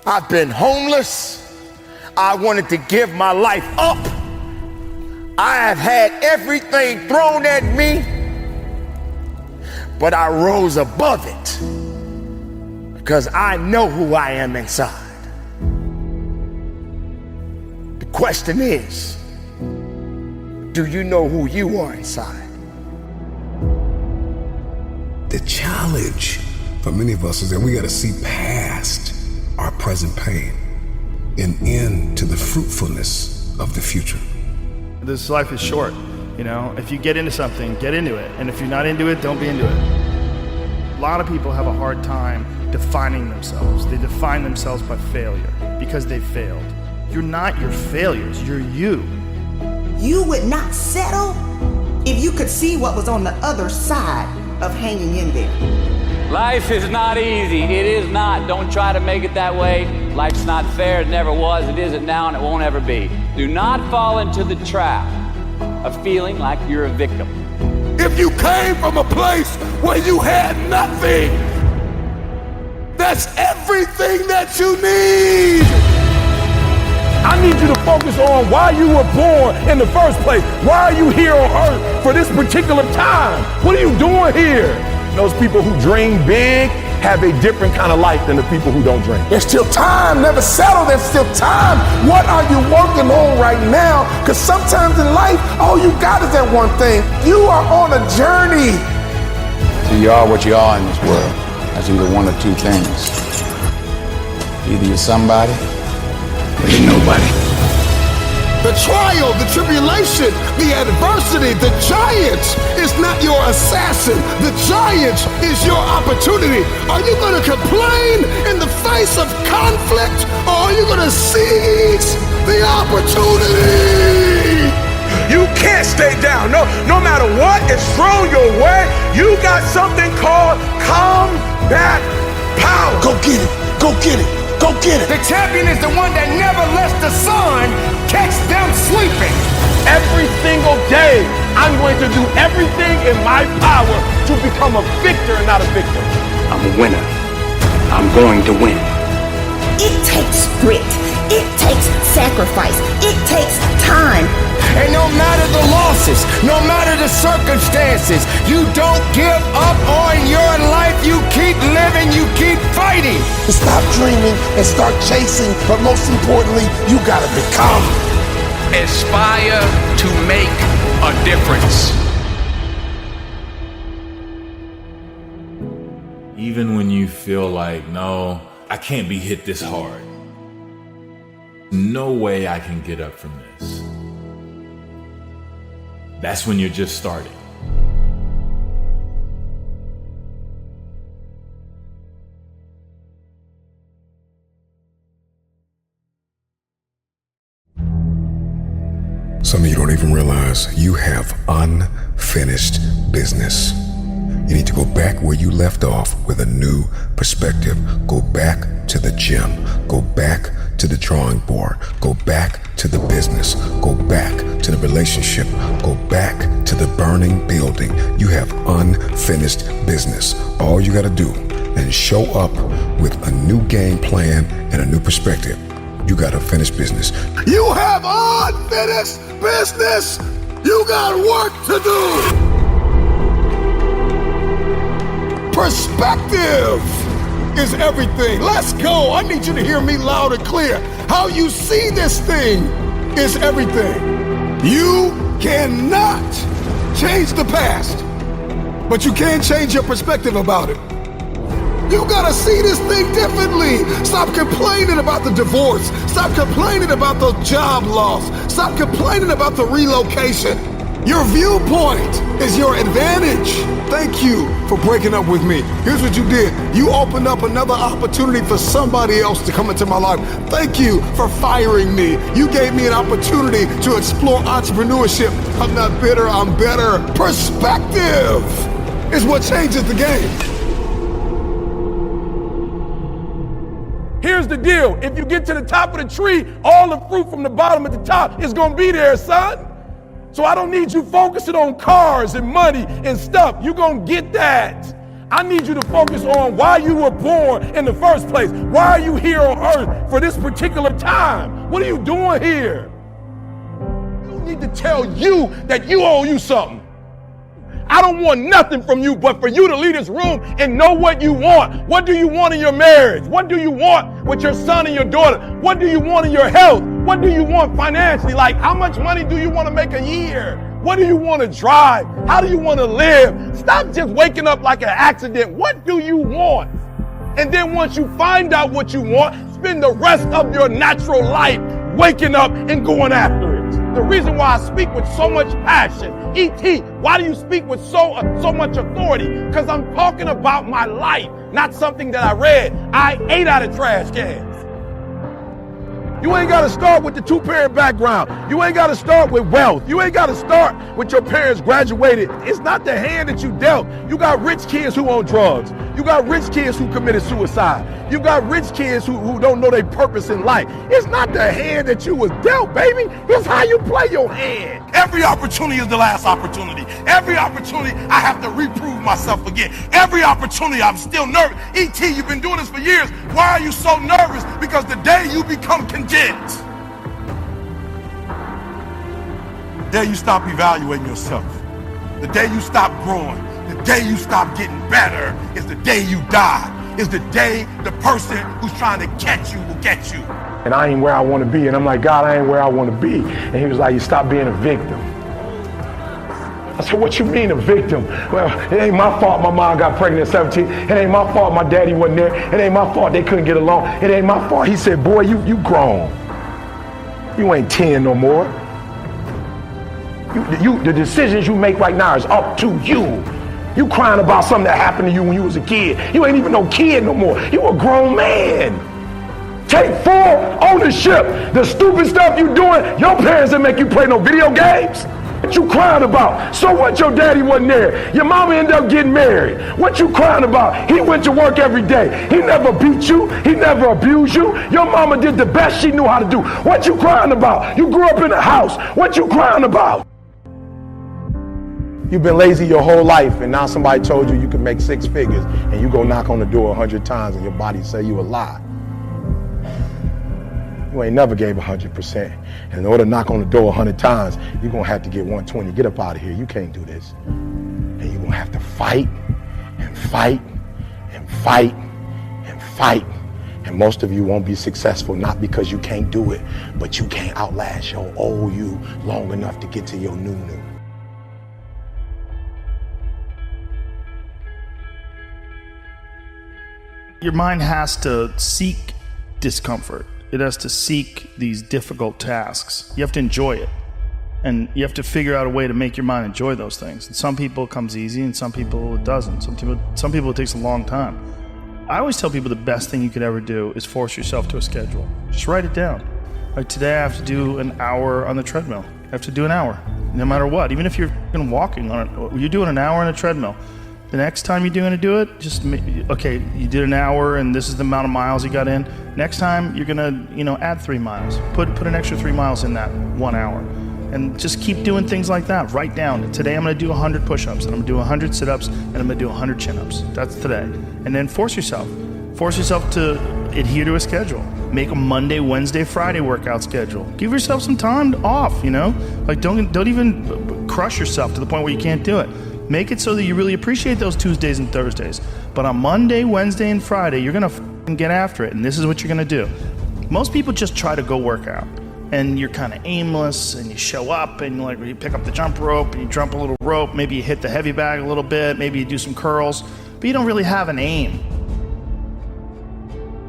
I've been homeless. I wanted to give my life up. I have had everything thrown at me, but I rose above it because I know who I am inside. The question is, do you know who you are inside? The challenge for many of us is that we got to see past our present pain and into the fruitfulness of the future. This life is short, you know? If you get into something, get into it. And if you're not into it, don't be into it. A lot of people have a hard time defining themselves. They define themselves by failure because they failed. You're not your failures, you're you. You would not settle if you could see what was on the other side of hanging in there. Life is not easy. It is not. Don't try to make it that way. Life's not fair. It never was. It isn't now, and it won't ever be. Do not fall into the trap of feeling like you're a victim. If you came from a place where you had nothing, that's everything that you need. I need you to focus on why you were born in the first place. Why are you here on earth for this particular time? What are you doing here? Those people who dream big have a different kind of life than the people who don't dream. There's still time, never settle, there's still time. What are you working on right now? Because sometimes in life, all you got is that one thing. You are on a journey. So you are what you are in this world. That's either one of two things. Either you're somebody, or you're nobody. The trial, the tribulation, the adversity, the giant is not your assassin. The giant is your opportunity. Are you going to complain in the face of conflict, or are you going to seize the opportunity? You can't stay down. No matter what is thrown your way, you got something called combat power. Go get it. Go get it. Go get it. The champion is the one that never lets the sun catch them sleeping. Every single day, I'm going to do everything in my power to become a victor and not a victim. I'm a winner. I'm going to win. It takes grit. It takes sacrifice. It takes time. And no matter the losses, no matter the circumstances, you don't give up on your life. You keep living, you keep fighting. Stop dreaming and start chasing, but most importantly, you gotta become. Aspire to make a difference. Even when you feel like, no, I can't be hit this hard. No way I can get up from this. That's when you're just starting. Some of you don't even realize you have unfinished business. You need to go back where you left off with a new perspective. Go back to the gym. Go back to the drawing board. Go back to the business. Go back to the relationship. Go back to the burning building. You have unfinished business. All you got to do is show up with a new game plan and a new perspective. You got to finish business. You have unfinished business. You got work to do. Perspective is everything. Let's go. I need you to hear me loud and clear. How you see this thing is everything. You cannot change the past, but you can change your perspective about it. You gotta see this thing differently. Stop complaining about the divorce. Stop complaining about the job loss. Stop complaining about the relocation. Your viewpoint is your advantage. Thank you for breaking up with me. Here's what you did. You opened up another opportunity for somebody else to come into my life. Thank you for firing me. You gave me an opportunity to explore entrepreneurship. I'm not bitter, I'm better. Perspective is what changes the game. Here's the deal. If you get to the top of the tree, all the fruit from the bottom at the top is going to be there, son. So I don't need you focusing on cars and money and stuff. You're going to get that. I need you to focus on why you were born in the first place. Why are you here on earth for this particular time? What are you doing here? You need to tell you that you owe you something. I don't want nothing from you but for you to leave this room and know what you want. What do you want in your marriage? What do you want with your son and your daughter? What do you want in your health? What do you want financially? Like, how much money do you want to make a year? What do you want to drive? How do you want to live? Stop just waking up like an accident. What do you want? And then once you find out what you want, spend the rest of your natural life waking up and going after it. The reason why I speak with so much passion, E.T., why do you speak with so much authority? Because I'm talking about my life, not something that I read. I ate out of trash cans. You ain't got to start with the two-parent background. You ain't got to start with wealth. You ain't got to start with your parents graduated. It's not the hand that you dealt. You got rich kids who own drugs. You got rich kids who committed suicide. You got rich kids who don't know their purpose in life. It's not the hand that you was dealt, baby. It's how you play your hand. Every opportunity is the last opportunity. Every opportunity, I have to reprove myself again. Every opportunity, I'm still nervous. E.T., you've been doing this for years. Why are you so nervous? Because the day you become content, the day you stop evaluating yourself, the day you stop growing, the day you stop getting better is the day you die. Is the day the person who's trying to catch you will get you. And I ain't where I want to be. And I'm like, God, I ain't where I want to be. And he was like, you stop being a victim. I said, what you mean a victim? Well, it ain't my fault my mom got pregnant at 17. It ain't my fault my daddy wasn't there. It ain't my fault they couldn't get along. It ain't my fault. He said, boy, you grown. You ain't 10 no more. The decisions you make right now is up to you. You crying about something that happened to you when you was a kid. You ain't even no kid no more. You a grown man. Take full ownership. The stupid stuff you doing, your parents didn't make you play no video games. What you crying about? So what, your daddy wasn't there? Your mama ended up getting married. What you crying about? He went to work every day. He never beat you. He never abused you. Your mama did the best she knew how to do. What you crying about? You grew up in a house. What you crying about? You've been lazy your whole life, and now somebody told you you can make 6 figures, and you go knock on the door 100 times, and your body say you a lie. You ain't never gave 100%. And in order to knock on the door 100 times, you're going to have to get 120. Get up out of here. You can't do this. And you're going to have to fight and fight and fight and fight. And most of you won't be successful, not because you can't do it, but you can't outlast your old you long enough to get to your new. Your mind has to seek discomfort. It has to seek these difficult tasks. You have to enjoy it. And you have to figure out a way to make your mind enjoy those things. And some people it comes easy, and some people it doesn't. Some people it takes a long time. I always tell people the best thing you could ever do is force yourself to a schedule. Just write it down. Like today I have to do an hour on the treadmill. I have to do an hour, no matter what. Even if you're walking on it, you're doing an hour on a treadmill. The next time you're going to do it, okay, you did an hour and this is the amount of miles you got in. Next time you're going to, add 3 miles. Put an extra 3 miles in that 1 hour. And just keep doing things like that. Write down, today I'm going to do 100 push-ups, and I'm going to do 100 sit-ups, and I'm going to do 100 chin-ups. That's today. And then force yourself to adhere to a schedule. Make a Monday, Wednesday, Friday workout schedule. Give yourself some time off, Like don't even crush yourself to the point where you can't do it. Make it so that you really appreciate those Tuesdays and Thursdays. But on Monday, Wednesday, and Friday, you're going to get after it. And this is what you're going to do. Most people just try to go work out. And you're kind of aimless, and you show up, and you pick up the jump rope, and you jump a little rope. Maybe you hit the heavy bag a little bit. Maybe you do some curls. But you don't really have an aim.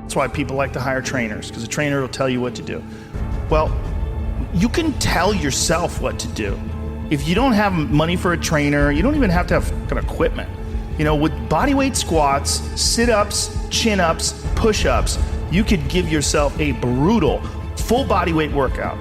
That's why people like to hire trainers, because a trainer will tell you what to do. Well, you can tell yourself what to do. If you don't have money for a trainer, you don't even have to have fucking equipment. With bodyweight squats, sit-ups, chin-ups, push-ups, you could give yourself a brutal full bodyweight workout.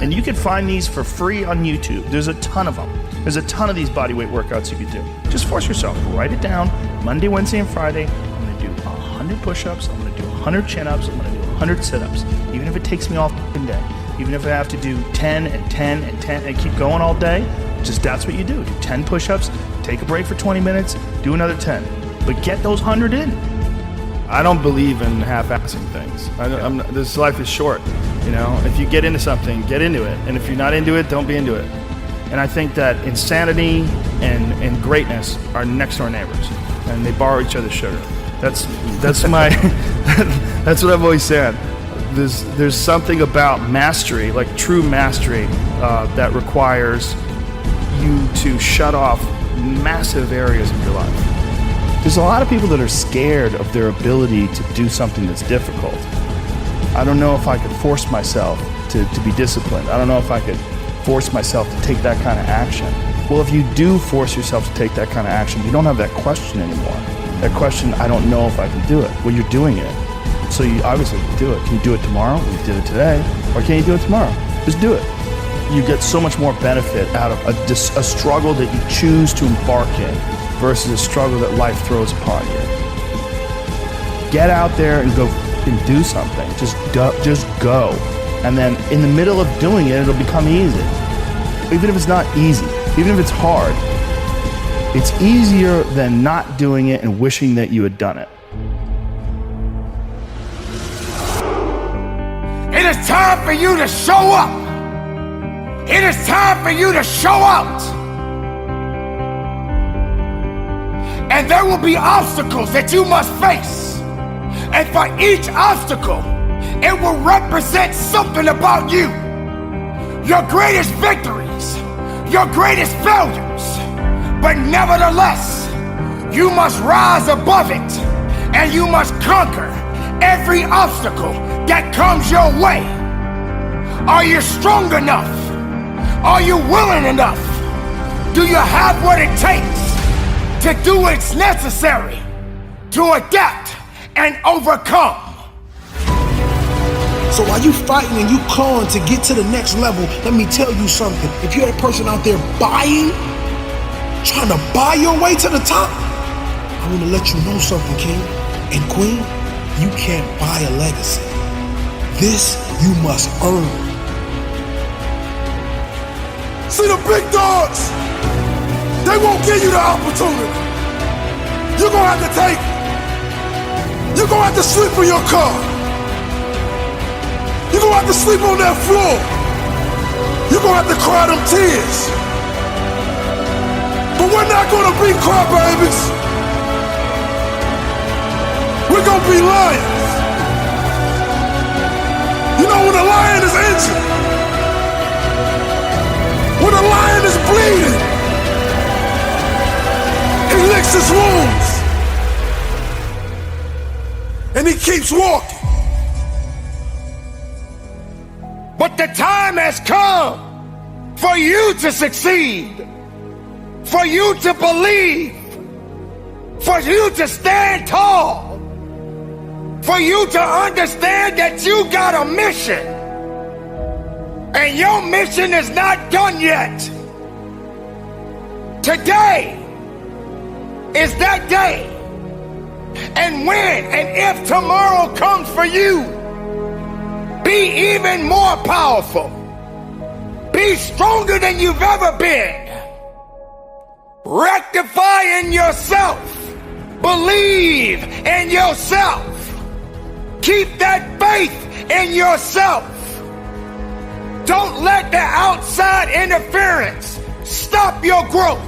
And you can find these for free on YouTube. There's a ton of them. There's a ton of these bodyweight workouts you could do. Just force yourself. Write it down. Monday, Wednesday, and Friday, I'm going to do 100 push-ups. I'm going to do 100 chin-ups. I'm going to do 100 sit-ups. Even if it takes me all fucking day. Even if I have to do 10 and 10 and 10 and keep going all day, just that's what you do. Do 10 push-ups, take a break for 20 minutes, do Do another 10. But get those 100 in. I don't believe in half-assing things. This life is short. You know, if you get into something, get into it. And if you're not into it, don't be into it. And I think that insanity and greatness are next door neighbors, and they borrow each other's sugar. That's my that's what I've always said. There's something about mastery, like true mastery, that requires you to shut off massive areas of your life. There's a lot of people that are scared of their ability to do something that's difficult. I don't know if I could force myself to be disciplined. I don't know if I could force myself to take that kind of action. Well, if you do force yourself to take that kind of action, you don't have that question anymore. That question, I don't know if I can do it. Well, you're doing it. So you obviously can do it. Can you do it tomorrow? You did it today. Or can you do it tomorrow? Just do it. You get so much more benefit out of a struggle that you choose to embark in versus a struggle that life throws upon you. Get out there and go and do something. Just go. And then in the middle of doing it, it'll become easy. Even if it's not easy, even if it's hard, it's easier than not doing it and wishing that you had done it. It is time for you to show up. It is time for you to show out. And there will be obstacles that you must face. And for each obstacle, it will represent something about you. Your greatest victories, your greatest failures. But nevertheless, you must rise above it and you must conquer every obstacle that comes your way. Are you strong enough? Are you willing enough? Do you have what it takes to do what's necessary to adapt and overcome? So while you fighting and you clawing to get to the next level, let me tell you something. If you're that person out there trying to buy your way to the top, I want to let you know something, king and queen. You can't buy a legacy. This you must earn. See the big dogs, they won't give you the opportunity. You're gonna have to take it. You're gonna have to sleep in your car. You're gonna have to sleep on that floor. You're gonna have to cry them tears. But we're not gonna be crybabies. We're gonna be lions. You know when a lion is injured, when a lion is bleeding, he licks his wounds and he keeps walking. But the time has come for you to succeed, for you to believe, for you to stand tall, for you to understand that you got a mission. And your mission is not done yet. Today is that day. And when and if tomorrow comes for you, be even more powerful. Be stronger than you've ever been. Rectify in yourself. Believe in yourself. Keep that faith in yourself. Don't let the outside interference stop your growth.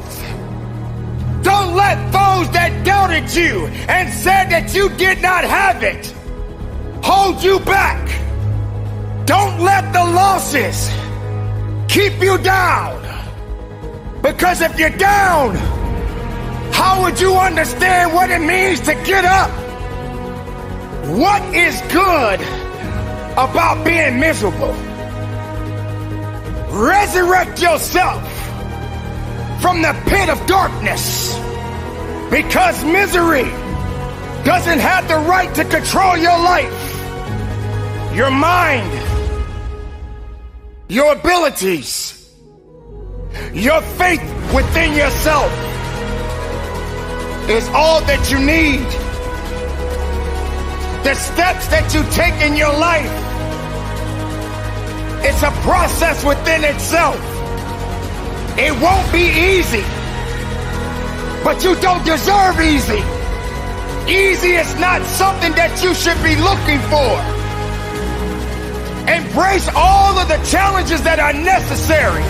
Don't let those that doubted you and said that you did not have it hold you back. Don't let the losses keep you down. Because if you're down, how would you understand what it means to get up? What is good about being miserable? Resurrect yourself from the pit of darkness, because misery doesn't have the right to control your life. Your mind, your abilities, your faith within yourself is all that you need. The steps that you take in your life, it's a process within itself. It won't be easy. But you don't deserve easy. Easy is not something that you should be looking for. Embrace all of the challenges that are necessary.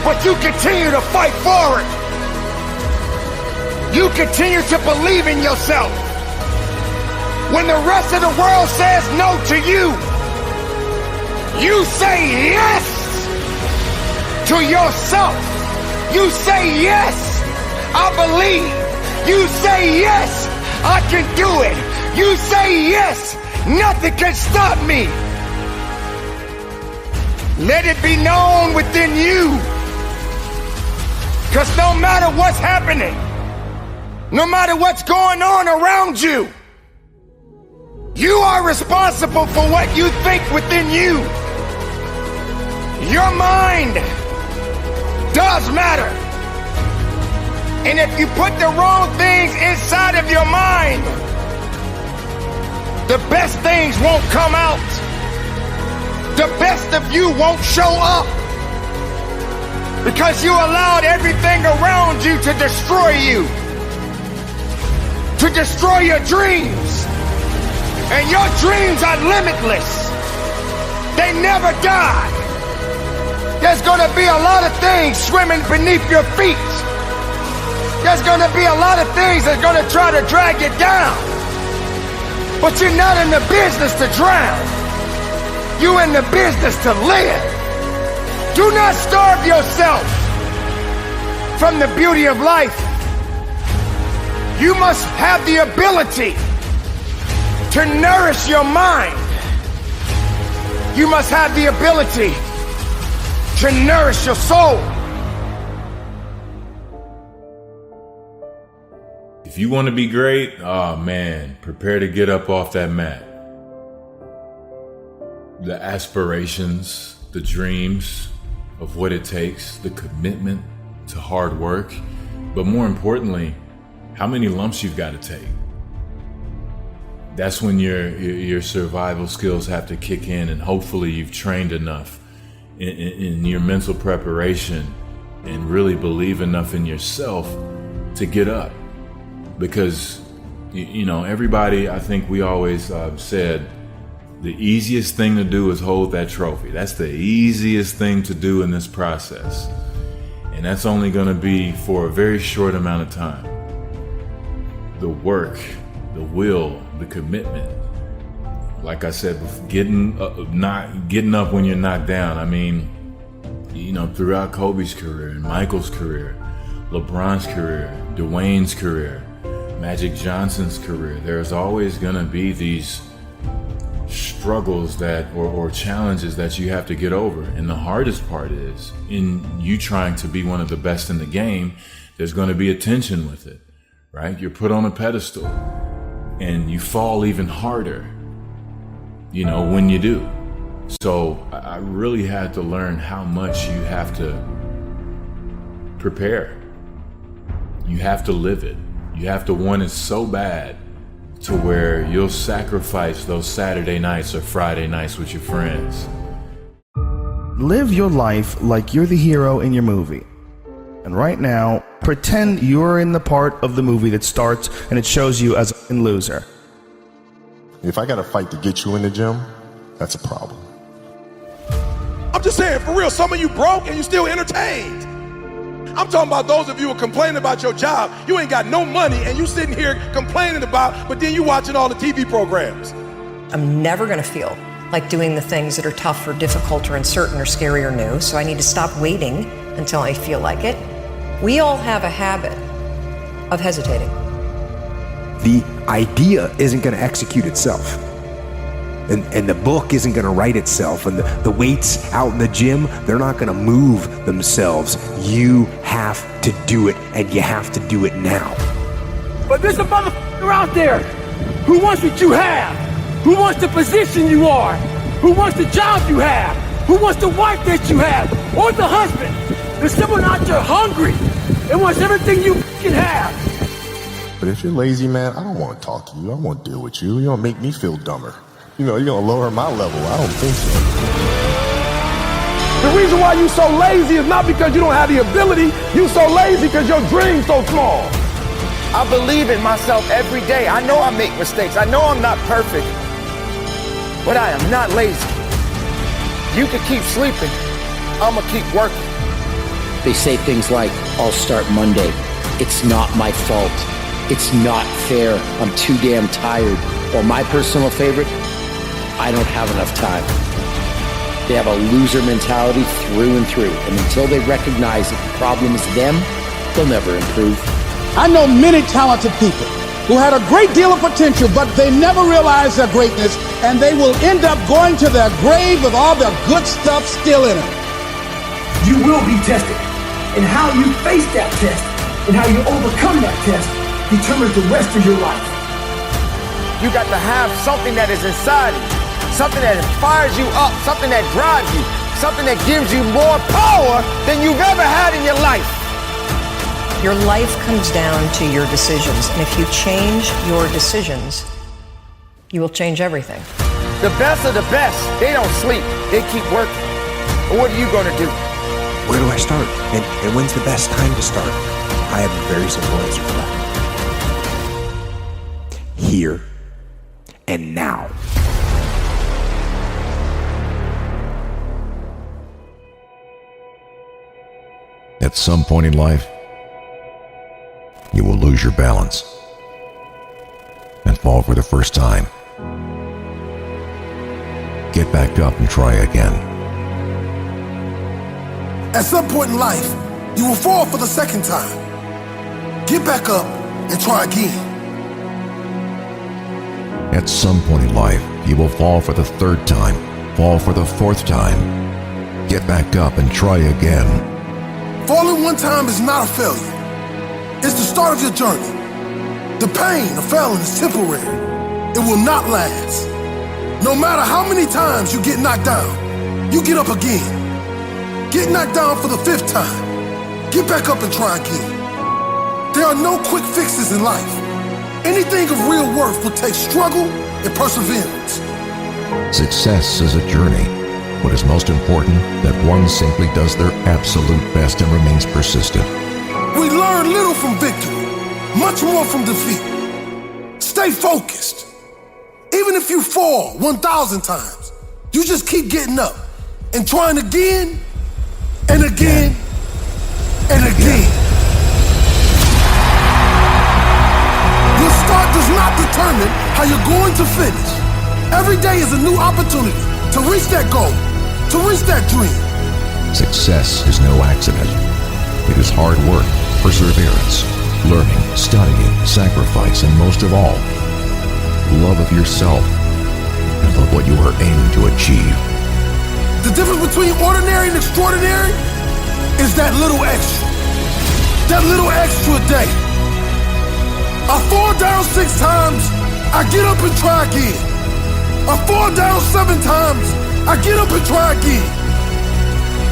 But you continue to fight forward. You continue to believe in yourself. When the rest of the world says no to you, you say yes to yourself. You say yes, I believe. You say yes, I can do it. You say yes, nothing can stop me. Let it be known within you. Because no matter what's happening, no matter what's going on around you, you are responsible for what you think within you. Your mind does matter. And if you put the wrong things inside of your mind, the best things won't come out. The best of you won't show up. Because you allowed everything around you to destroy you. To destroy your dreams. And your dreams are limitless. They never die. There's gonna be a lot of things swimming beneath your feet. There's gonna be a lot of things that's gonna try to drag you down. But you're not in the business to drown. You're in the business to live. Do not starve yourself from the beauty of life. You must have the ability to nourish your mind. You must have the ability to nourish your soul. If you want to be great, oh man, prepare to get up off that mat. The aspirations, the dreams of what it takes, the commitment to hard work, but more importantly, how many lumps you've got to take. That's when your survival skills have to kick in, and hopefully you've trained enough in your mental preparation and really believe enough in yourself to get up. Because, you know, everybody, I think we always said the easiest thing to do is hold that trophy. That's the easiest thing to do in this process. And that's only going to be for a very short amount of time. The work, the will, the commitment. Like I said, getting up when you're knocked down. I mean, you know, throughout Kobe's career and Michael's career, LeBron's career, Dwayne's career, Magic Johnson's career, there's always going to be these struggles that or challenges that you have to get over. And the hardest part is in you trying to be one of the best in the game, there's going to be a tension with it, right? You're put on a pedestal and you fall even harder, you know, when you do. So I really had to learn how much you have to prepare. You have to live it. You have to want it so bad to where you'll sacrifice those Saturday nights or Friday nights with your friends. Live your life like you're the hero in your movie. And right now, pretend you're in the part of the movie that starts and it shows you as a loser. If I got to fight to get you in the gym, that's a problem. I'm just saying, for real, some of you broke and you still entertained. I'm talking about those of you who are complaining about your job. You ain't got no money and you sitting here complaining about, but then you watching all the TV programs. I'm never gonna feel like doing the things that are tough or difficult or uncertain or scary or new, so I need to stop waiting until I feel like it. We all have a habit of hesitating. The idea isn't gonna execute itself. And the book isn't going to write itself, and the weights out in the gym, they're not going to move themselves. You have to do it, and you have to do it now. But there's a motherfucker out there who wants what you have, who wants the position you are, who wants the job you have, who wants the wife that you have, or the husband. There's someone out there hungry and wants everything you can have. But if you're lazy, man, I don't want to talk to you. I won't deal with you. You're going to make me feel dumber. You know, you're going to lower my level. I don't think so. The reason why you're so lazy is not because you don't have the ability, You so lazy because your dream's so small. I believe in myself every day. I know I make mistakes. I know I'm not perfect, but I am not lazy. You can keep sleeping. I'ma keep working. They say things like, I'll start Monday. It's not my fault. It's not fair. I'm too damn tired. Or my personal favorite, I don't have enough time. They have a loser mentality through and through. And until they recognize that the problem is them, they'll never improve. I know many talented people who had a great deal of potential, but they never realized their greatness, and they will end up going to their grave with all their good stuff still in them. You will be tested, and how you face that test and how you overcome that test determines the rest of your life. You got to have something that is inside of you, something that inspires you up, something that drives you, something that gives you more power than you've ever had in your life. Your life comes down to your decisions, and if you change your decisions, you will change everything. The best of the best, they don't sleep, they keep working. But what are you gonna do? Where do I start? And when's the best time to start? I have a very simple answer for that. Here and now. At some point in life, you will lose your balance and fall for the first time. Get back up and try again. At some point in life, you will fall for the second time. Get back up and try again. At some point in life, you will fall for the third time, fall for the fourth time. Get back up and try again. Falling one time is not a failure. It's the start of your journey. The pain of failing is temporary. It will not last. No matter how many times you get knocked down, you get up again. Get knocked down for the fifth time. Get back up and try again. There are no quick fixes in life. Anything of real worth will take struggle and perseverance. Success is a journey. What is most important, that one simply does their absolute best and remains persistent. We learn little from victory, much more from defeat. Stay focused. Even if you fall 1,000 times, you just keep getting up and trying again and again and again. Your start does not determine how you're going to finish. Every day is a new opportunity to reach that goal, to reach that dream. Success is no accident. It is hard work, perseverance, learning, studying, sacrifice, and most of all, love of yourself and of what you are aiming to achieve. The difference between ordinary and extraordinary is that little extra. That little extra day. I fall down 6 times, I get up and try again. I fall down 7 times, I get up and try again.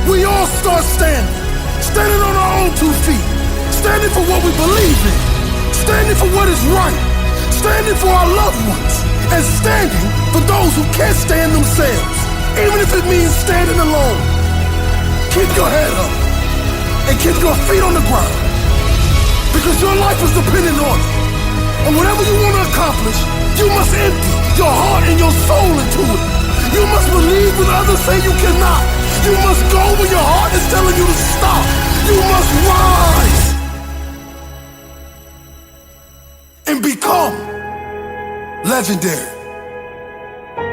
We all start standing on our own 2 feet, standing for what we believe in, standing for what is right, standing for our loved ones, and standing for those who can't stand themselves, even if it means standing alone. Keep your head up and keep your feet on the ground, because your life is dependent on it. And whatever you want to accomplish, you must empty your heart and your soul into it. You must believe when others say you cannot. You must go when your heart is telling you to stop. You must rise and become legendary.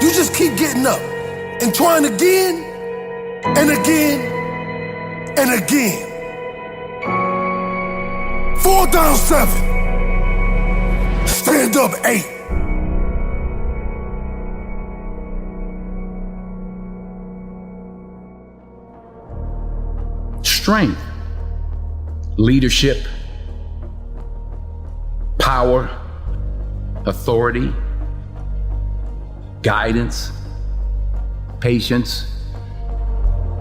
You just keep getting up and trying again and again and again. Fall down 7. Stand up 8. Strength, leadership, power, authority, guidance, patience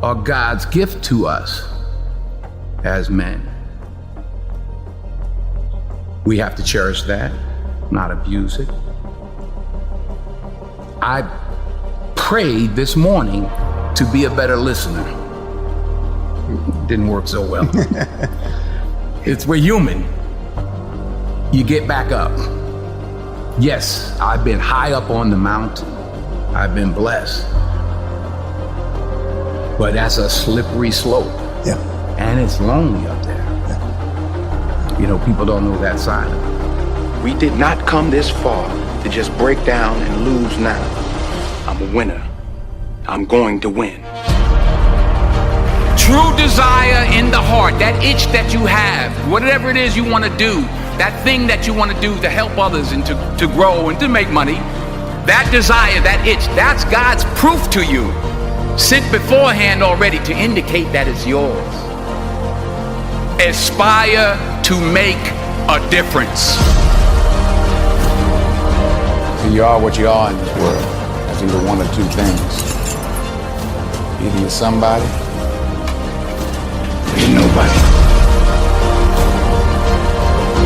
are God's gift to us as men. We have to cherish that, not abuse it. I prayed this morning to be a better listener. didn't work so well. We're human. You get back up. Yes, I've been high up on the mountain. I've been blessed. But that's a slippery slope. Yeah. And it's lonely up there. Yeah. You know, people don't know that side of it. We did not come this far to just break down and lose now. I'm a winner. I'm going to win. True desire in the heart, that itch that you have, whatever it is you want to do, that thing that you want to do to help others and to grow and to make money, that desire, that itch, that's God's proof to you. Sent beforehand already to indicate that it's yours. Aspire to make a difference. So you are what you are in this world. That's either one or two things. Either you're somebody or you're nobody.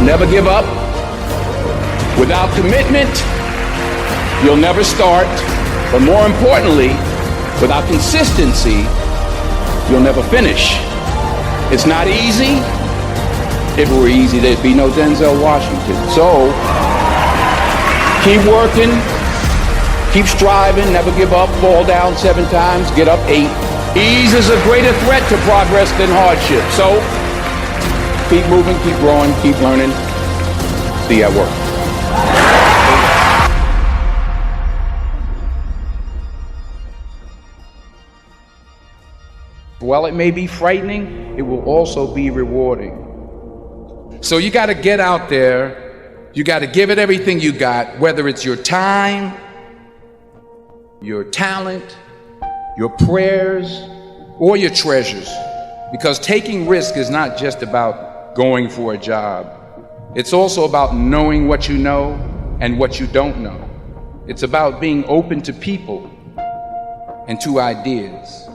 Never give up. Without commitment, you'll never start. But more importantly, without consistency, you'll never finish. It's not easy. If it were easy, there'd be no Denzel Washington. So, keep working, keep striving, never give up, fall down 7 times, get up 8. Ease is a greater threat to progress than hardship. So, keep moving, keep growing, keep learning. See you at work. While it may be frightening, it will also be rewarding. So you got to get out there. You got to give it everything you got, whether it's your time, your talent, your prayers, or your treasures. Because taking risk is not just about going for a job. It's also about knowing what you know and what you don't know. It's about being open to people and to ideas.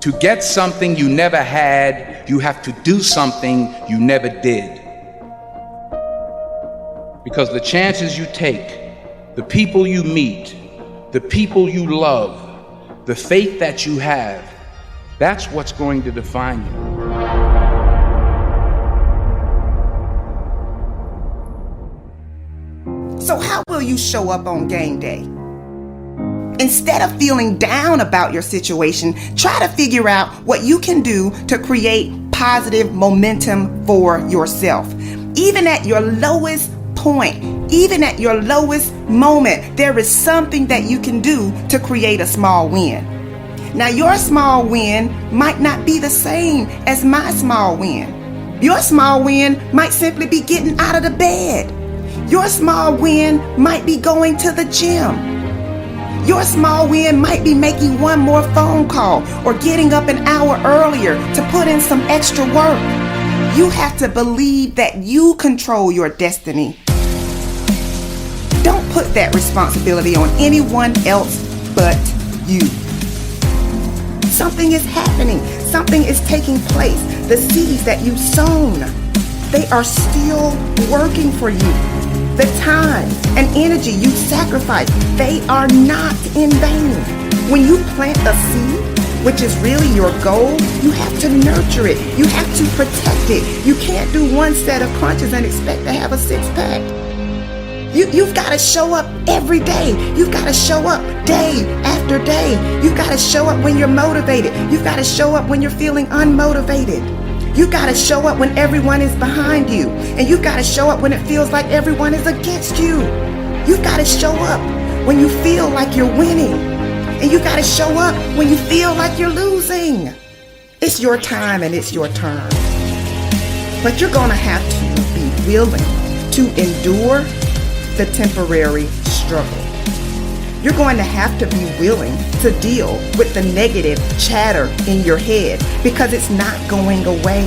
To get something you never had, you have to do something you never did. Because the chances you take, the people you meet, the people you love, the faith that you have, that's what's going to define you. So how will you show up on game day? Instead of feeling down about your situation, try to figure out what you can do to create positive momentum for yourself. Even at your lowest point, even at your lowest moment, there is something that you can do to create a small win. Now, your small win might not be the same as my small win. Your small win might simply be getting out of the bed. Your small win might be going to the gym. Your small win might be making one more phone call or getting up an hour earlier to put in some extra work. You have to believe that you control your destiny. Don't put that responsibility on anyone else but you. Something is happening. Something is taking place. The seeds that you've sown, they are still working for you. The time and energy you sacrifice, they are not in vain. When you plant a seed, which is really your goal, you have to nurture it. You have to protect it. You can't do one set of crunches and expect to have a 6-pack. You've got to show up every day. You've got to show up day after day. You've got to show up when you're motivated. You've got to show up when you're feeling unmotivated. You got to show up when everyone is behind you. And you got to show up when it feels like everyone is against you. You got to show up when you feel like you're winning. And you got to show up when you feel like you're losing. It's your time and it's your turn. But you're going to have to be willing to endure the temporary struggle. You're going to have to be willing to deal with the negative chatter in your head because it's not going away.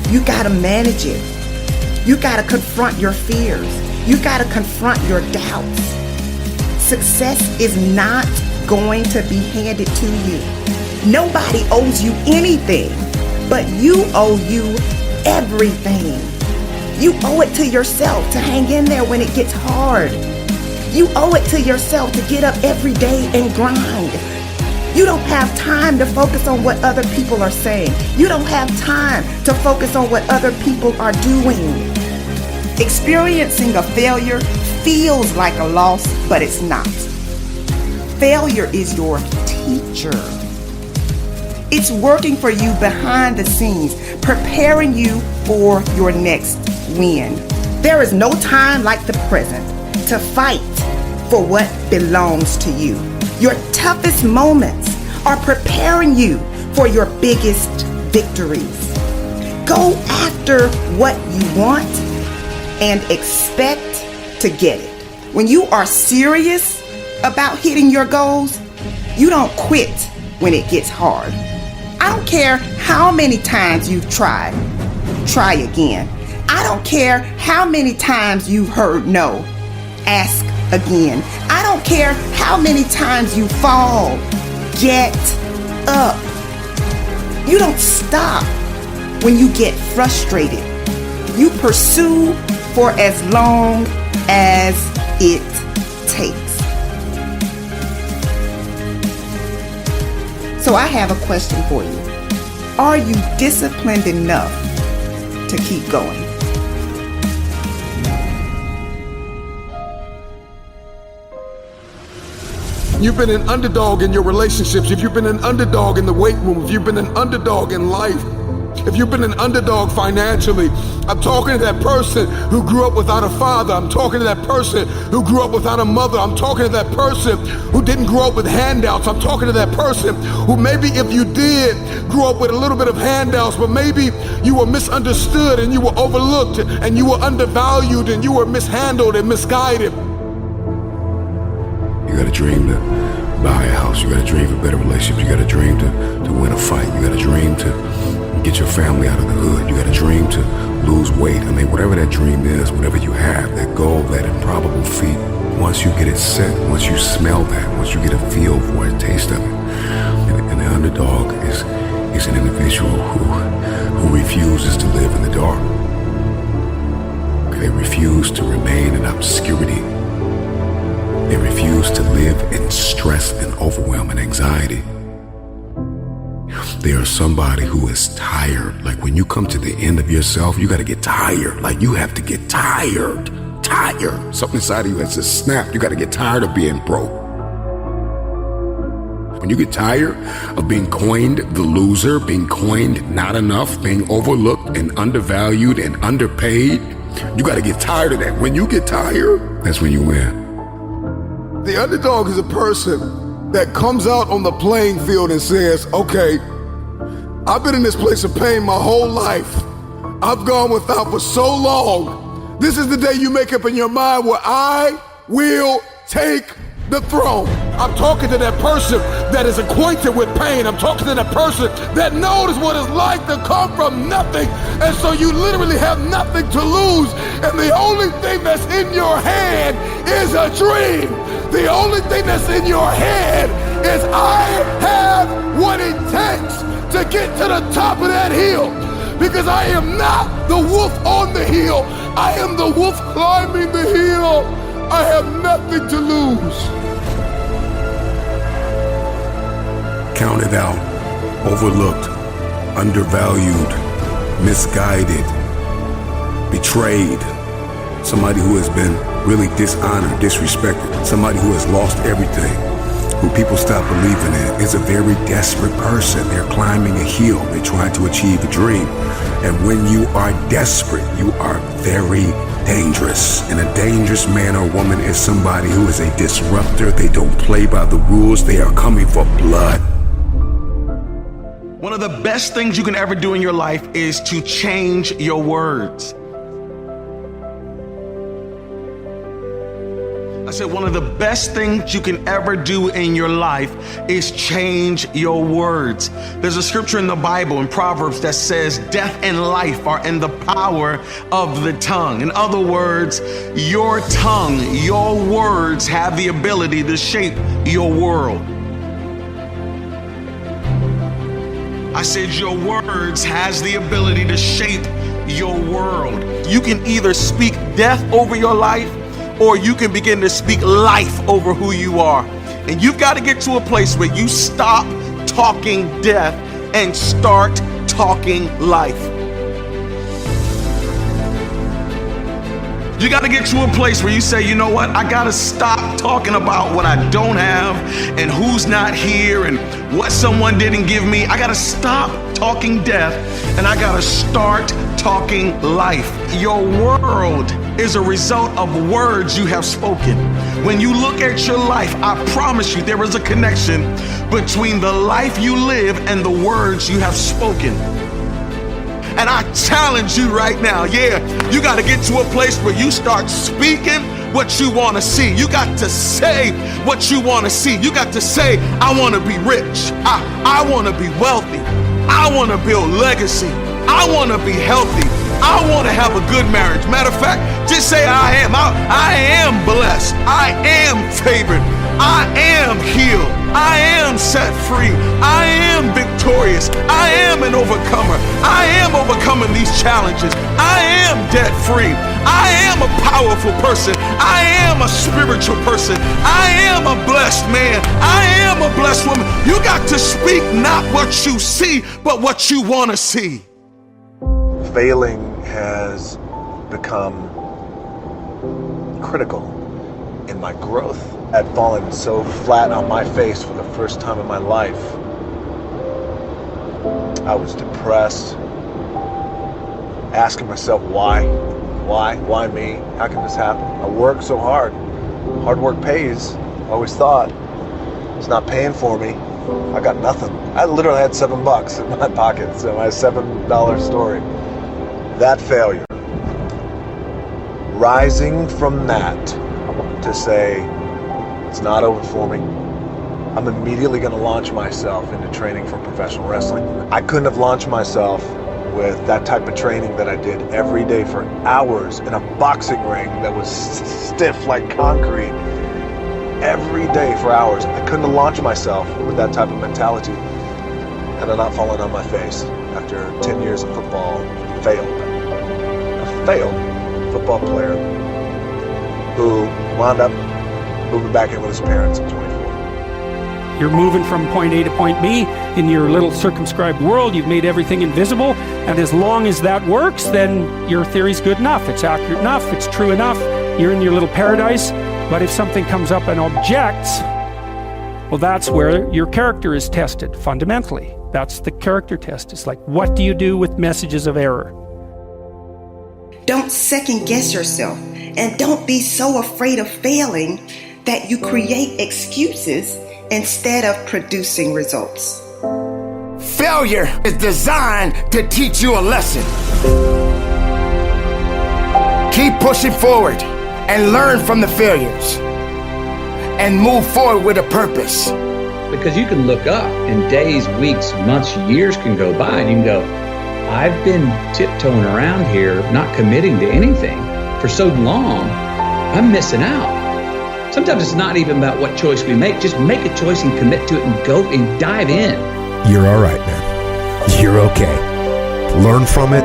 You got to manage it. You got to confront your fears. You got to confront your doubts. Success is not going to be handed to you. Nobody owes you anything, but you owe you everything. You owe it to yourself to hang in there when it gets hard. You owe it to yourself to get up every day and grind. You don't have time to focus on what other people are saying. You don't have time to focus on what other people are doing. Experiencing a failure feels like a loss, but it's not. Failure is your teacher. It's working for you behind the scenes, preparing you for your next win. There is no time like the present to fight for what belongs to you. Your toughest moments are preparing you for your biggest victories. Go after what you want and expect to get it. When you are serious about hitting your goals, you don't quit when it gets hard. I don't care how many times you've tried, try again. I don't care how many times you've heard no, ask again. I don't care how many times you fall, get up. You don't stop when you get frustrated. You pursue for as long as it takes. So I have a question for you. Are you disciplined enough to keep going? You've been an underdog in your relationships, if you've been an underdog in the weight room, if you've been an underdog in life, if you've been an underdog financially, I'm talking to that person who grew up without a father. I'm talking to that person who grew up without a mother. I'm talking to that person who didn't grow up with handouts. I'm talking to that person who maybe if you did grow up with a little bit of handouts, but maybe you were misunderstood and you were overlooked and you were undervalued and you were mishandled and misguided. You got a dream to buy a house. You got a dream for better relationships. You got a dream to win a fight. You got a dream to get your family out of the hood. You got a dream to lose weight. I mean, whatever that dream is, whatever you have, that goal, that improbable feat, once you get it set, once you smell that, once you get a feel for it, a taste of it, and the underdog is an individual who refuses to live in the dark. They refuse to remain in obscurity. They refuse to live in stress and overwhelm and anxiety. They are somebody who is tired. Like when you come to the end of yourself, you got to get tired. Like you have to get tired. Something inside of you has just snapped. You got to get tired of being broke. When you get tired of being coined the loser, being coined not enough, being overlooked and undervalued and underpaid, you got to get tired of that. When you get tired, that's when you win. The underdog is a person that comes out on the playing field and says, okay, I've been in this place of pain my whole life. I've gone without for so long. This is the day you make up in your mind where I will take the throne. I'm talking to that person that is acquainted with pain. I'm talking to that person that knows what it's like to come from nothing. And so you literally have nothing to lose. And the only thing that's in your head is a dream. The only thing that's in your head is I have what it takes to get to the top of that hill. Because I am not the wolf on the hill. I am the wolf climbing the hill. I have nothing to lose. Counted out, overlooked, undervalued, misguided, betrayed. Somebody who has been really dishonored, disrespected. Somebody who has lost everything, who people stop believing in, is a very desperate person. They're climbing a hill. They're trying to achieve a dream. And when you are desperate, you are very dangerous. And a dangerous man or woman is somebody who is a disruptor. They don't play by the rules. They are coming for blood. One of the best things you can ever do in your life is to change your words. I said one of the best things you can ever do in your life is change your words. There's a scripture in the Bible, in Proverbs, that says death and life are in the power of the tongue. In other words, your tongue, your words have the ability to shape your world. I said your words has the ability to shape your world. You can either speak death over your life, or you can begin to speak life over who you are. And you've got to get to a place where you stop talking death and start talking life. You got to get to a place where you say, you know what? I got to stop talking about what I don't have and who's not here and what someone didn't give me. I got to stop talking death and I got to start talking life. Your world is a result of words you have spoken. When you look at your life, I promise you there is a connection between the life you live and the words you have spoken. And I challenge you right now, you got to get to a place where you start speaking what you want to see. You got to say what you want to see. You got to say, I want to be rich. I want to be wealthy. I want to build legacy. I want to be healthy. I want to have a good marriage. Matter of fact, just say I am. I am blessed. I am favored. I am healed. I am set free. I am victorious. I am an overcomer. I am overcoming these challenges. I am debt free. I am a powerful person. I am a spiritual person. I am a blessed man. I am a blessed woman. You got to speak not what you see, but what you want to see. Failing has become critical in my growth. I'd fallen so flat on my face for the first time in my life. I was depressed, asking myself why me? How can this happen? I work so hard. Hard work pays. I always thought. It's not paying for me. I got nothing. I literally had $7 in my pocket, so my $7 story. That failure. Rising from that to say, it's not over for me. I'm immediately going to launch myself into training for professional wrestling. I couldn't have launched myself with that type of training that I did every day for hours in a boxing ring that was stiff like concrete. Every day for hours. I couldn't have launched myself with that type of mentality had I not fallen on my face after 10 years of football and failed. A failed football player who wound up moving back in with his parents at 24. You're moving from point A to point B in your little circumscribed world. You've made everything invisible, and as long as that works, then your theory's good enough. It's accurate enough. It's true enough. You're in your little paradise. But if something comes up and objects, well, that's where your character is tested fundamentally. That's the character test. It's like, what do you do with messages of error? Don't second guess yourself, and don't be so afraid of failing that you create excuses instead of producing results. Failure is designed to teach you a lesson. Keep pushing forward and learn from the failures and move forward with a purpose. Because you can look up and days, weeks, months, years can go by and you can go, I've been tiptoeing around here, not committing to anything for so long, I'm missing out. Sometimes it's not even about what choice we make. Just make a choice and commit to it and go and dive in. You're all right, man. You're okay. Learn from it.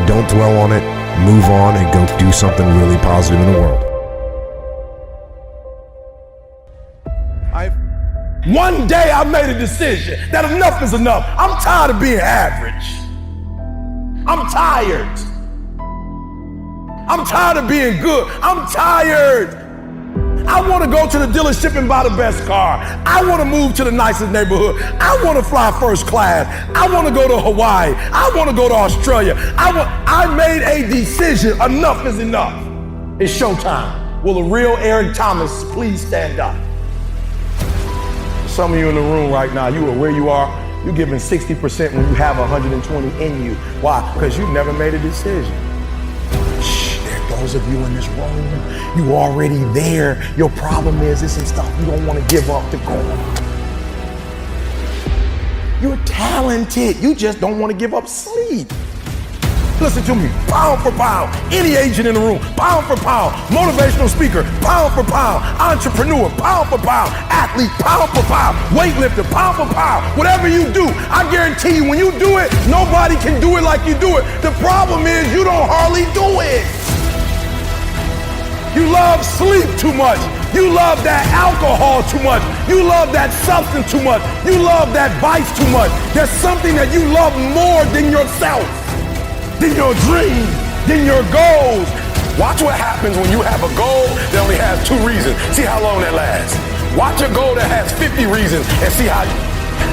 Don't dwell on it. Move on and go do something really positive in the world. One day I made a decision that enough is enough. I'm tired of being average. I'm tired. I'm tired of being good. I'm tired. I want to go to the dealership and buy the best car. I want to move to the nicest neighborhood. I want to fly first class. I want to go to Hawaii. I want to go to Australia. I made a decision. Enough is enough. It's showtime. Will a real Eric Thomas please stand up? Some of you in the room right now, you are where you are. You're giving 60% when you have 120 in you. Why? Because you never made a decision. Those of you in this room, you already there. Your problem is this is stuff you don't want to give up to go on. You're talented. You just don't want to give up sleep. Listen to me, pound for pound, any agent in the room, pound for pound, motivational speaker, pound for pound, entrepreneur, pound for pound, athlete, pound for pound, weightlifter, pound for pound, whatever you do, I guarantee you when you do it, nobody can do it like you do it. The problem is you don't hardly do it. You love sleep too much. You love that alcohol too much. You love that substance too much. You love that vice too much. There's something that you love more than yourself, than your dreams, than your goals. Watch what happens when you have a goal that only has 2 reasons. See how long that lasts. Watch a goal that has 50 reasons and see how.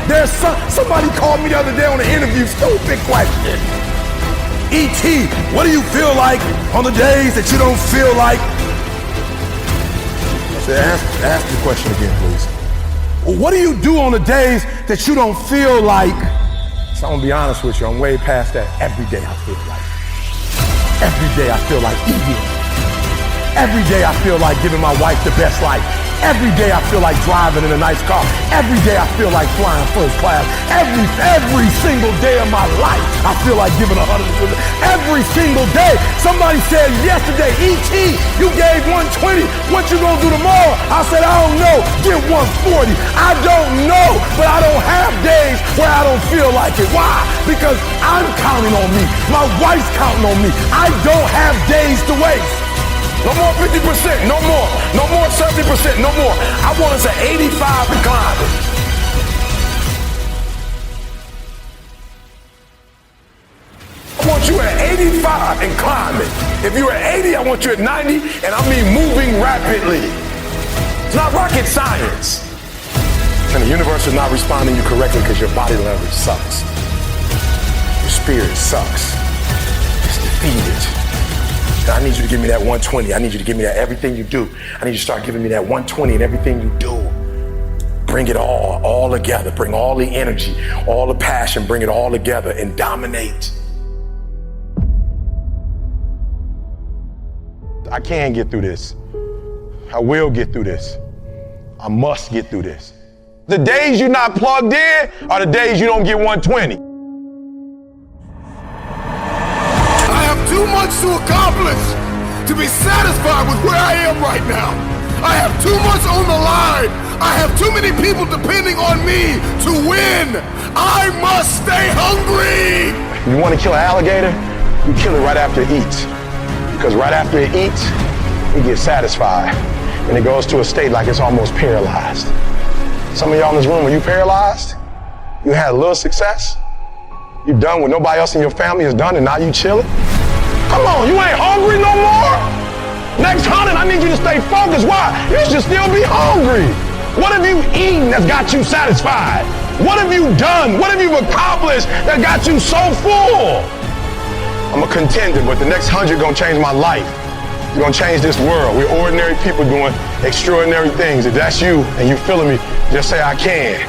There's somebody called me the other day on an interview, stupid question. E.T., what do you feel like on the days that you don't feel like? I said, ask the question again, please. Well, what do you do on the days that you don't feel like? So I'm gonna be honest with you, I'm way past that. Every day I feel like. Every day I feel like eating. Every day I feel like giving my wife the best life. Every day I feel like driving in a nice car. Every day I feel like flying first class. Every single day of my life, I feel like giving 100%. Every single day. Somebody said yesterday, E.T., you gave 120. What you gonna do tomorrow? I said, I don't know. Give 140. I don't know, but I don't have days where I don't feel like it. Why? Because I'm counting on me. My wife's counting on me. I don't have days to waste. No more 50%, no more. No more 70%, no more. I want us at 85 and climbing. I want you at 85 and climbing. If you're at 80, I want you at 90, and I mean moving rapidly. It's not rocket science. And the universe is not responding to you correctly because your body language sucks. Your spirit sucks. It's defeated. I need you to give me that 120. I need you to give me that everything you do. I need you to start giving me that 120 and everything you do. Bring it all together. Bring all the energy, all the passion, bring it all together and dominate. I can get through this. I will get through this. I must get through this. The days you're not plugged in are the days you don't get 120. Too much to accomplish to be satisfied with where I am right now. I have too much on the line. I have too many people depending on me to win. I must stay hungry. You want to kill an alligator? You kill it right after it eats. Because right after it eats, it gets satisfied. And it goes to a state like it's almost paralyzed. Some of y'all in this room, are you paralyzed? You had a little success? You done what nobody else in your family has done and now you chilling? Come on, you ain't hungry no more? Next 100, I need you to stay focused. Why? You should still be hungry. What have you eaten that's got you satisfied? What have you done? What have you accomplished that got you so full? I'm a contender, but the next 100 gonna change my life. You're gonna change this world. We're ordinary people doing extraordinary things. If that's you and you feeling me, just say I can.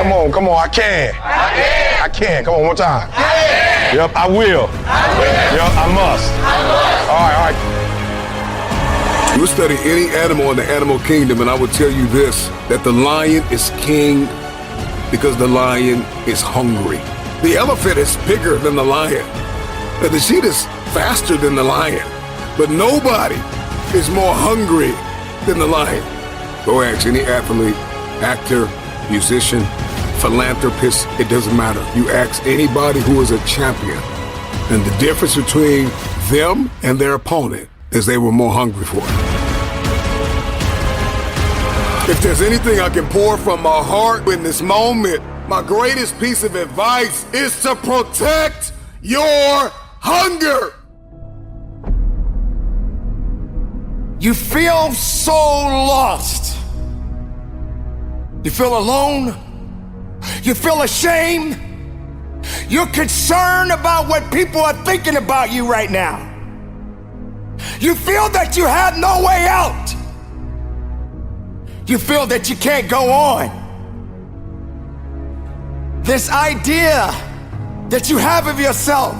Come on, I can. I can. Come on, one time. Yep, I will. Yep, I must. All right. You study any animal in the animal kingdom, and I will tell you this, that the lion is king because the lion is hungry. The elephant is bigger than the lion. The sheep is faster than the lion. But nobody is more hungry than the lion. Go ask any athlete, actor, musician, philanthropist, it doesn't matter. You ask anybody who is a champion, and the difference between them and their opponent is they were more hungry for it. If there's anything I can pour from my heart in this moment, my greatest piece of advice is to protect your hunger. You feel so lost. You feel alone. You feel ashamed. You're concerned about what people are thinking about you right now. You feel that you have no way out. You feel that you can't go on. This idea that you have of yourself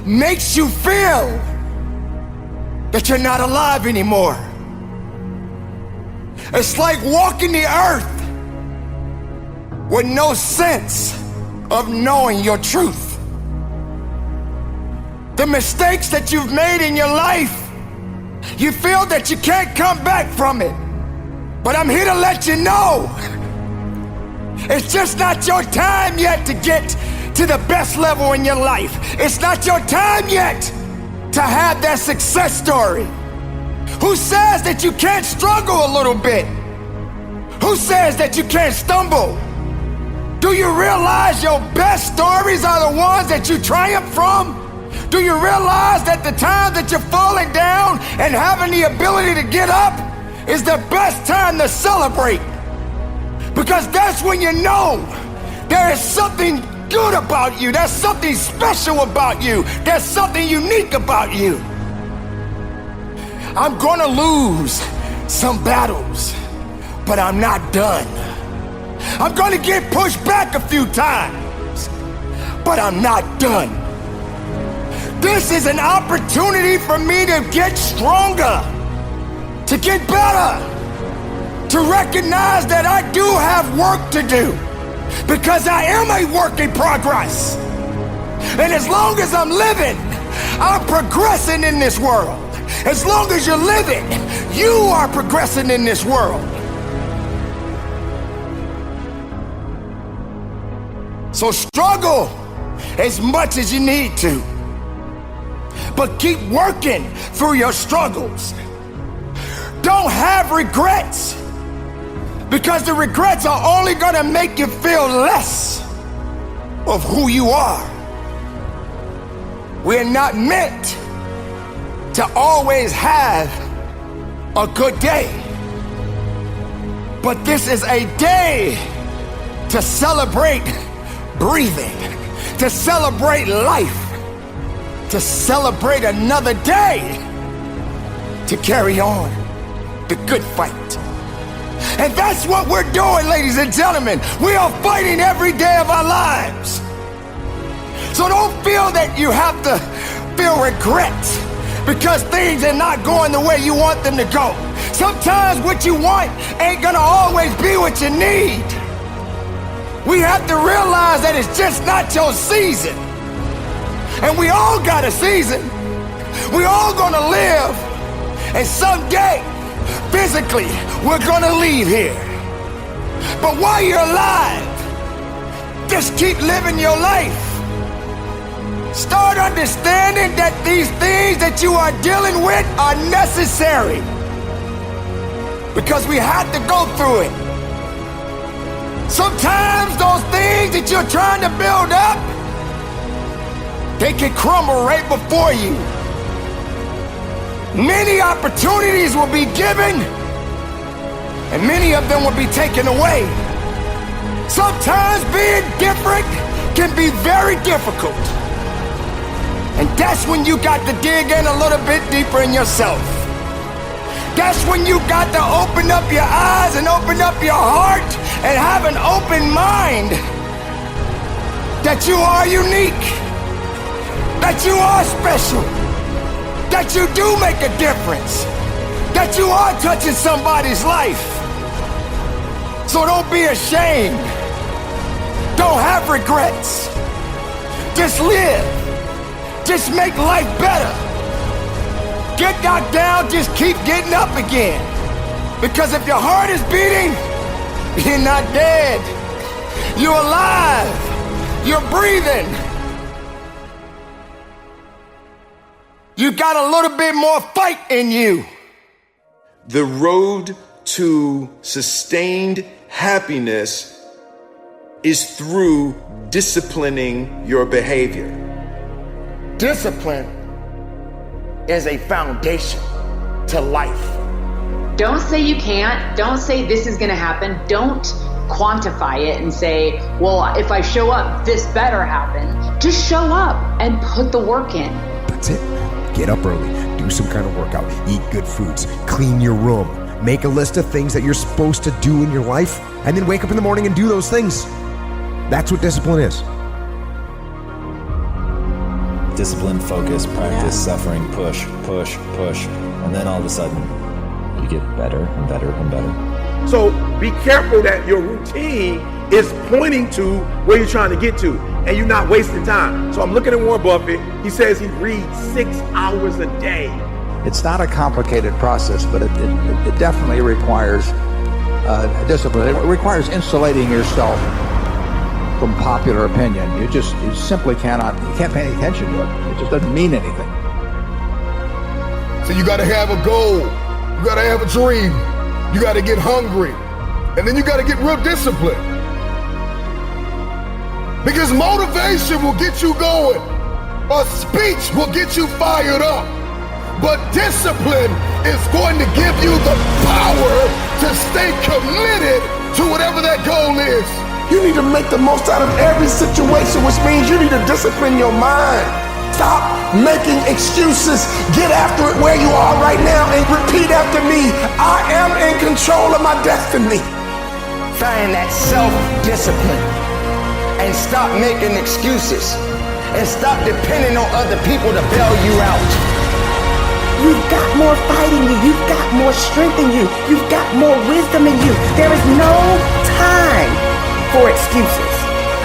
makes you feel that you're not alive anymore. It's like walking the earth with no sense of knowing your truth. The mistakes that you've made in your life, you feel that you can't come back from it. But I'm here to let you know, it's just not your time yet to get to the best level in your life. It's not your time yet to have that success story. Who says that you can't struggle a little bit? Who says that you can't stumble? Do you realize your best stories are the ones that you triumph from? Do you realize that the time that you're falling down and having the ability to get up is the best time to celebrate? Because that's when you know there is something good about you. There's something special about you. There's something unique about you. I'm gonna lose some battles, but I'm not done. I'm gonna get pushed back a few times, but I'm not done. This is an opportunity for me to get stronger, to get better, to recognize that I do have work to do, because I am a work in progress. And as long as I'm living, I'm progressing in this world. As long as you're living, you are progressing in this world. So struggle as much as you need to, but keep working through your struggles. Don't have regrets, because the regrets are only gonna make you feel less of who you are. We're not meant to always have a good day, but this is a day to celebrate breathing, to celebrate life, to celebrate another day, to carry on the good fight. And that's what we're doing, ladies and gentlemen. We are fighting every day of our lives. So don't feel that you have to feel regret because things are not going the way you want them to go. Sometimes what you want ain't gonna always be what you need. We have to realize that it's just not your season. And we all got a season. We all gonna live. And someday, physically, we're gonna leave here. But while you're alive, just keep living your life. Start understanding that these things that you are dealing with are necessary. Because we have to go through it. Sometimes those things that you're trying to build up, they can crumble right before you. Many opportunities will be given, and many of them will be taken away. Sometimes being different can be very difficult. And that's when you got to dig in a little bit deeper in yourself. That's when you got to open up your eyes and open up your heart and have an open mind that you are unique, that you are special, that you do make a difference, that you are touching somebody's life. So don't be ashamed. Don't have regrets. Just live. Just make life better. Get knocked down, just keep getting up again. Because if your heart is beating, you're not dead. You're alive. You're breathing. You got a little bit more fight in you. The road to sustained happiness is through disciplining your behavior. Discipline is a foundation to life. Don't say you can't. Don't say this is going to happen. Don't quantify it and say, well, if I show up, this better happen. Just show up and put the work in. That's it. Get up early, do some kind of workout, eat good foods, clean your room, make a list of things that you're supposed to do in your life, and then wake up in the morning and do those things. That's what discipline is. Discipline, focus, practice, suffering, push, push, push, and then all of a sudden, you get better and better and better. So be careful that your routine is pointing to where you're trying to get to, and you're not wasting time. So I'm looking at Warren Buffett. He says he reads 6 hours a day. It's not a complicated process, but it definitely requires discipline. It requires insulating yourself from popular opinion. You simply can't pay any attention to it. It just doesn't mean anything. So you got to have a goal. You gotta have a dream. You gotta get hungry. And then you gotta get real disciplined. Because motivation will get you going. A speech will get you fired up. But discipline is going to give you the power to stay committed to whatever that goal is. You need to make the most out of every situation, which means you need to discipline your mind. Stop making excuses. Get after it where you are right now and repeat after me. I am in control of my destiny. Find that self-discipline and stop making excuses and stop depending on other people to bail you out. You've got more fight in you. You've got more strength in you. You've got more wisdom in you. There is no time for excuses.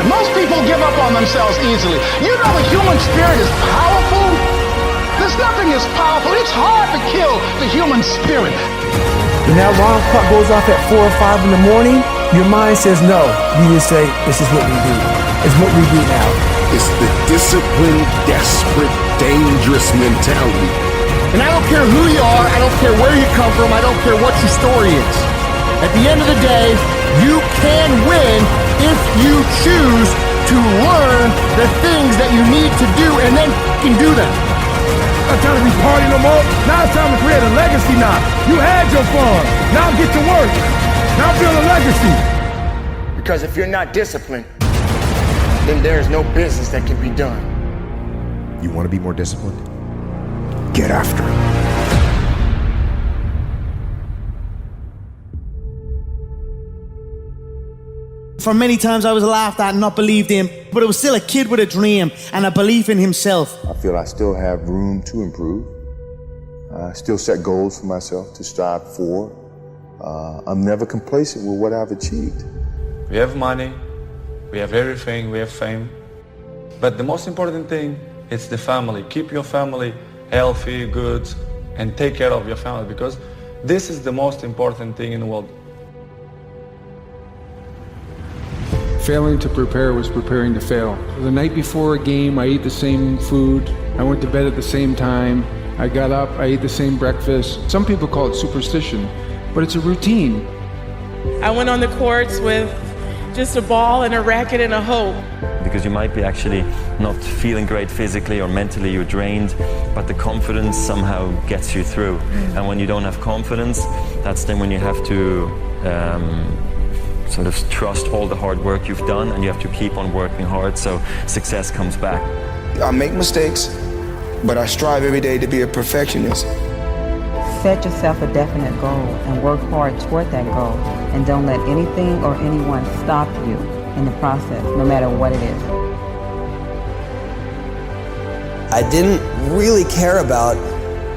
Most people give up on themselves easily. You know the human spirit is powerful. There's nothing as powerful. It's hard to kill the human spirit. When that alarm clock goes off at 4 or 5 in the morning, your mind says no. You just say, this is what we do. It's what we do now. It's the disciplined, desperate, dangerous mentality. And I don't care who you are, I don't care where you come from, I don't care what your story is. At the end of the day, you can win if you choose to learn the things that you need to do and then you can do them. Not time to be partying no more. Now it's time to create a legacy now. You had your fun. Now get to work. Now build a legacy. Because if you're not disciplined, then there's no business that can be done. You want to be more disciplined? Get after it. For many times I was laughed at and not believed in, but it was still a kid with a dream and a belief in himself. I feel I still have room to improve. I still set goals for myself to strive for. I'm never complacent with what I've achieved. We have money, we have everything, we have fame. But the most important thing is the family. Keep your family healthy, good, and take care of your family, because this is the most important thing in the world. Failing to prepare was preparing to fail. The night before a game, I ate the same food. I went to bed at the same time. I got up, I ate the same breakfast. Some people call it superstition, but it's a routine. I went on the courts with just a ball and a racket and a hope. Because you might be actually not feeling great physically or mentally, you're drained, but the confidence somehow gets you through. And when you don't have confidence, that's then when you have to sort of trust all the hard work you've done, and you have to keep on working hard so success comes back. I make mistakes, but I strive every day to be a perfectionist. Set yourself a definite goal and work hard toward that goal, and don't let anything or anyone stop you in the process, no matter what it is. I didn't really care about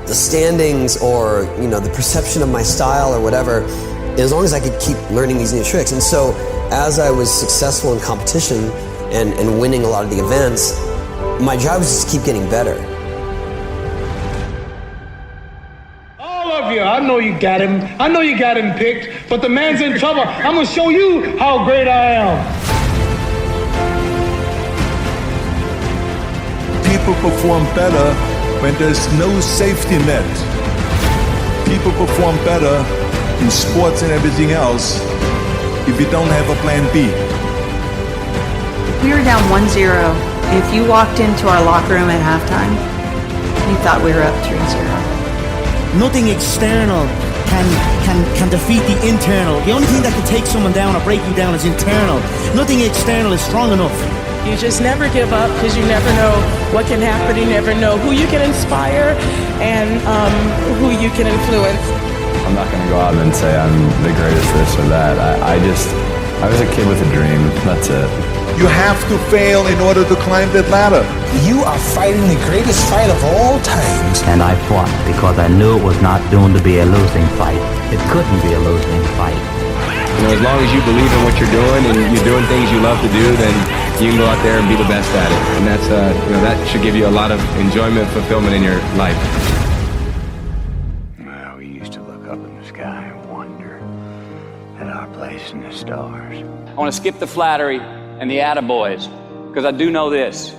the standings or, the perception of my style or whatever, as long as I could keep learning these new tricks. And so as I was successful in competition and winning a lot of the events, my job was just to keep getting better. All of you, I know you got him. I know you got him picked, but the man's in trouble. I'm gonna show you how great I am. People perform better when there's no safety net. People perform better in sports and everything else if you don't have a plan B. We were down 1-0. If you walked into our locker room at halftime, you thought we were up 3-0. Nothing external can defeat the internal. The only thing that can take someone down or break you down is internal. Nothing external is strong enough. You just never give up, because you never know what can happen. You never know who you can inspire and who you can influence. I'm not going to go out and say I'm the greatest this or that. I was a kid with a dream. That's it. You have to fail in order to climb that ladder. You are fighting the greatest fight of all times. And I fought because I knew it was not doomed to be a losing fight. It couldn't be a losing fight. As long as you believe in what you're doing and you're doing things you love to do, then you can go out there and be the best at it. And that's, that should give you a lot of enjoyment, fulfillment in your life. In the stars. I want to skip the flattery and the attaboys, because I do know this.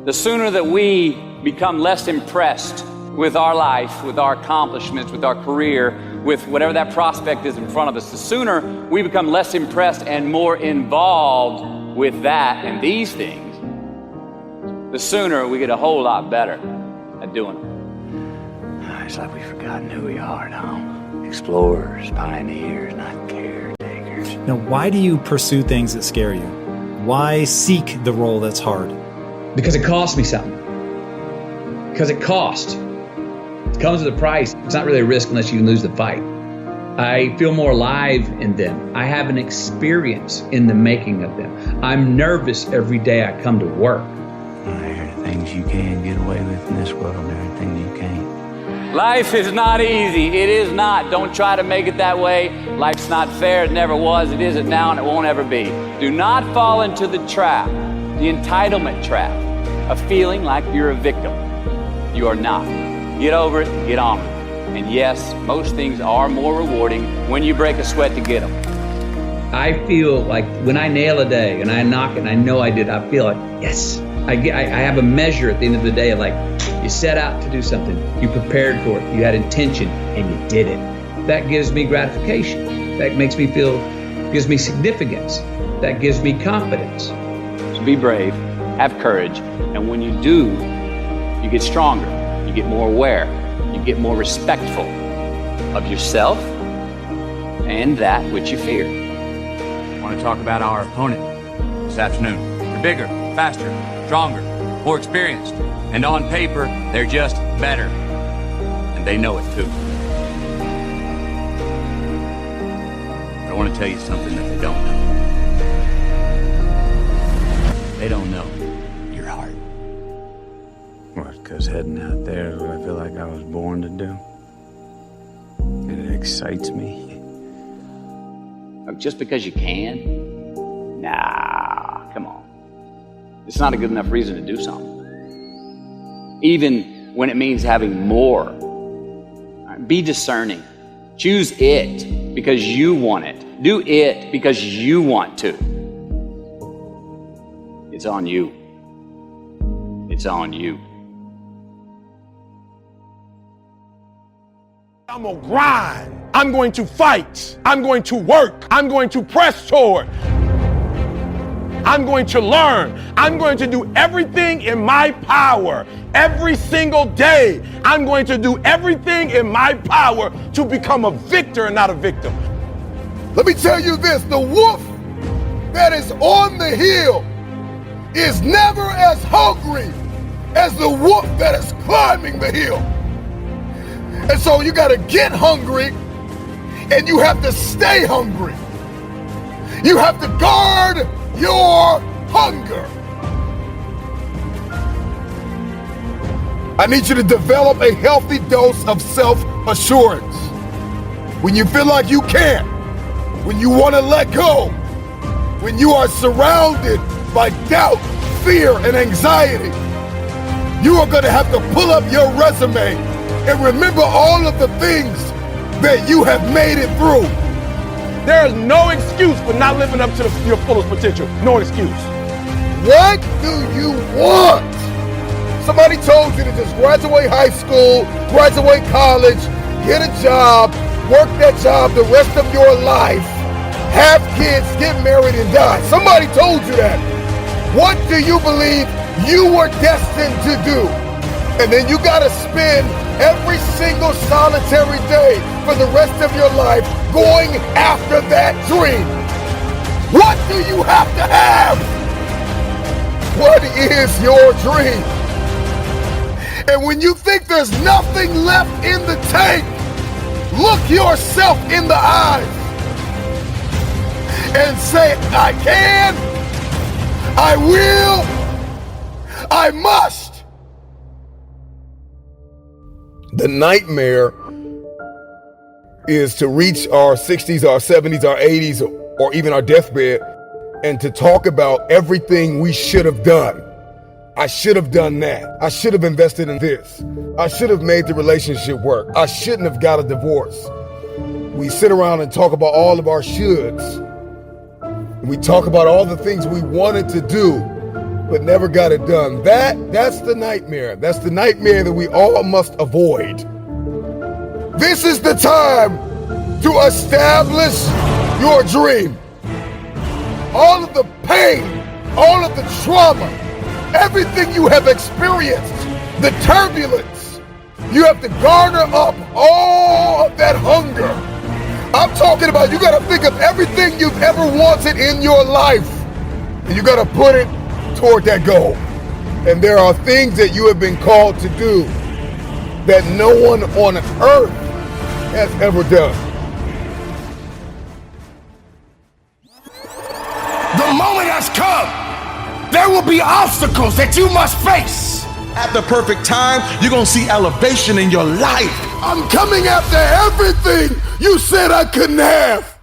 The sooner that we become less impressed with our life, with our accomplishments, with our career, with whatever that prospect is in front of us, the sooner we become less impressed and more involved with that and these things, the sooner we get a whole lot better at doing them. It's like we've forgotten who we are now. Explorers, pioneers, not caretakers. Now, why do you pursue things that scare you? Why seek the role that's hard? Because it costs me something. Because it costs. It comes with a price. It's not really a risk unless you lose the fight. I feel more alive in them. I have an experience in the making of them. I'm nervous every day I come to work. There are things you can get away with in this world, and there are things you can't. Life is not easy. It is not. Don't try to make it that way. Life's not fair. It never was. It isn't now, and it won't ever be. Do not fall into the trap, the entitlement trap, of feeling like you're a victim. You are not. Get over it, get on it. And yes, most things are more rewarding when you break a sweat to get them. I feel like when I nail a day and I knock it and I know I did, I feel like, yes. I have a measure at the end of the day of like, you set out to do something, you prepared for it, you had intention, and you did it. That gives me gratification. That makes me feel, gives me significance. That gives me confidence. So be brave, have courage, and when you do, you get stronger, you get more aware, you get more respectful of yourself and that which you fear. I want to talk about our opponent this afternoon. They're bigger, faster, stronger, more experienced, and on paper, they're just better. And they know it too. But I want to tell you something that they don't know. They don't know your heart. What, because heading out there is what I feel like I was born to do? And it excites me. Just because you can? Nah, come on. It's not a good enough reason to do something. Even when it means having more. Right, be discerning. Choose it because you want it. Do it because you want to. It's on you. It's on you. I'm gonna grind. I'm going to fight. I'm going to work. I'm going to press toward. I'm going to learn. I'm going to do everything in my power. Every single day, I'm going to do everything in my power to become a victor and not a victim. Let me tell you this, the wolf that is on the hill is never as hungry as the wolf that is climbing the hill. And so you gotta get hungry and you have to stay hungry. You have to guard your hunger. I need you to develop a healthy dose of self-assurance. When you feel like you can't, when you want to let go, when you are surrounded by doubt, fear, and anxiety, you are going to have to pull up your resume and remember all of the things that you have made it through. There is no excuse for not living up to your fullest potential. No excuse. What do you want? Somebody told you to just graduate high school, graduate college, get a job, work that job the rest of your life, have kids, get married, and die. Somebody told you that. What do you believe you were destined to do? And then you gotta spend every single solitary day for the rest of your life going after that dream. What do you have to have? What is your dream? And when you think there's nothing left in the tank, look yourself in the eyes and say, I can, I will, I must. The nightmare is to reach our 60s, our 70s, our 80s, or even our deathbed, and to talk about everything we should have done. I should have done that. I should have invested in this. I should have made the relationship work. I shouldn't have got a divorce. We sit around and talk about all of our shoulds. We talk about all the things we wanted to do, but never got it done. That's the nightmare. That's the nightmare that we all must avoid. This is the time to establish your dream. All of the pain, all of the trauma, everything you have experienced, the turbulence, you have to garner up all of that hunger. I'm talking about you gotta think of everything you've ever wanted in your life, and you gotta put it toward that goal. And there are things that you have been called to do that no one on earth has ever done. The moment has come. There will be obstacles that you must face. At the perfect time, you're gonna see elevation in your life. I'm coming after everything you said I couldn't have.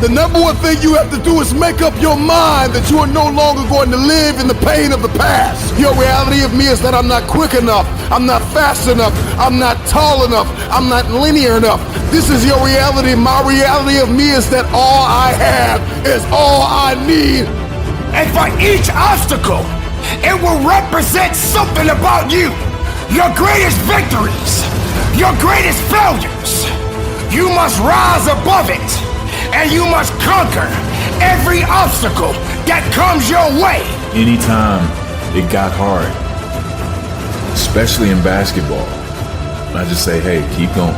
The number one thing you have to do is make up your mind that you are no longer going to live in the pain of the past. Your reality of me is that I'm not quick enough, I'm not fast enough, I'm not tall enough, I'm not linear enough. This is your reality. My reality of me is that all I have is all I need. And for each obstacle, it will represent something about you. Your greatest victories, your greatest failures. You must rise above it, and you must conquer every obstacle that comes your way. Anytime it got hard, especially in basketball, I just say, hey, keep going,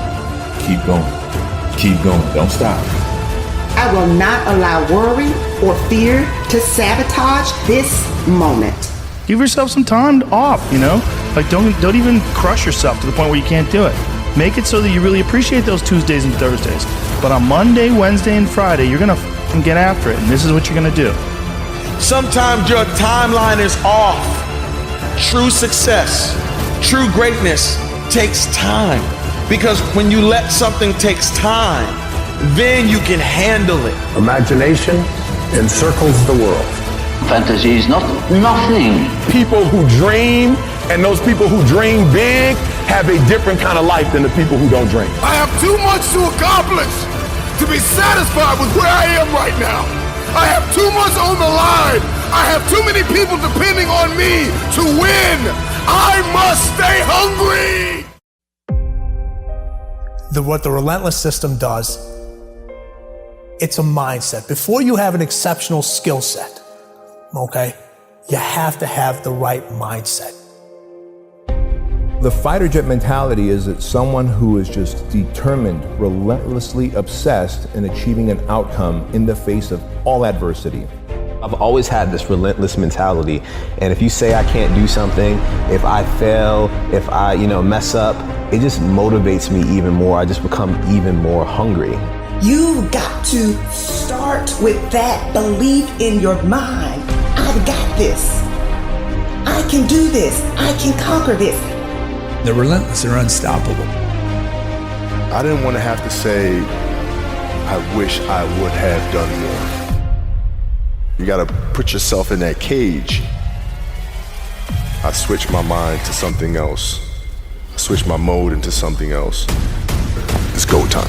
keep going, keep going, don't stop. I will not allow worry or fear to sabotage this moment. Give yourself some time off, you know? Like don't even crush yourself to the point where you can't do it. Make it so that you really appreciate those Tuesdays and Thursdays. But on Monday, Wednesday, and Friday, you're gonna get after it, and this is what you're gonna do. Sometimes your timeline is off. True success, true greatness takes time. Because when you let something takes time, then you can handle it. Imagination encircles the world. Fantasy is not nothing. People who dream and those people who dream big have a different kind of life than the people who don't dream. I have too much to accomplish to be satisfied with where I am right now. I have too much on the line. I have too many people depending on me to win. I must stay hungry. What the relentless system does, it's a mindset. Before you have an exceptional skill set, okay, you have to have the right mindset. The fighter jet mentality is that someone who is just determined, relentlessly obsessed in achieving an outcome in the face of all adversity. I've always had this relentless mentality, and if you say I can't do something, if I fail, if I mess up, it just motivates me even more. I just become even more hungry. You've got to start with that belief in your mind. I've got this. I can do this. I can conquer this. The relentless are unstoppable. I didn't want to have to say, I wish I would have done more. You got to put yourself in that cage. I switched my mind to something else. I switched my mode into something else. It's go time.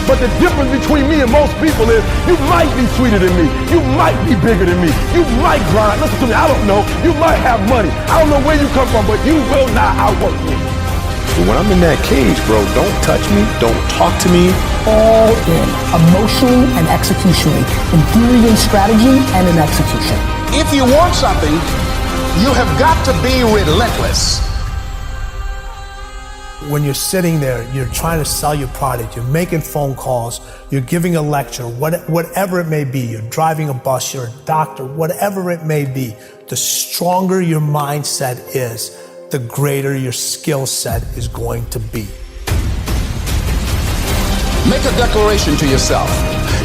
But the difference between me and most people is you might be sweeter than me. You might be bigger than me. You might grind. Listen to me, I don't know. You might have money. I don't know where you come from, but you will not outwork me. But when I'm in that cage, bro, don't touch me. Don't talk to me. All in, emotionally and executionally, in theory and strategy and in execution. If you want something, you have got to be relentless. When you're sitting there, you're trying to sell your product, you're making phone calls, you're giving a lecture, whatever it may be, you're driving a bus, you're a doctor, whatever it may be, the stronger your mindset is, the greater your skill set is going to be. Make a declaration to yourself.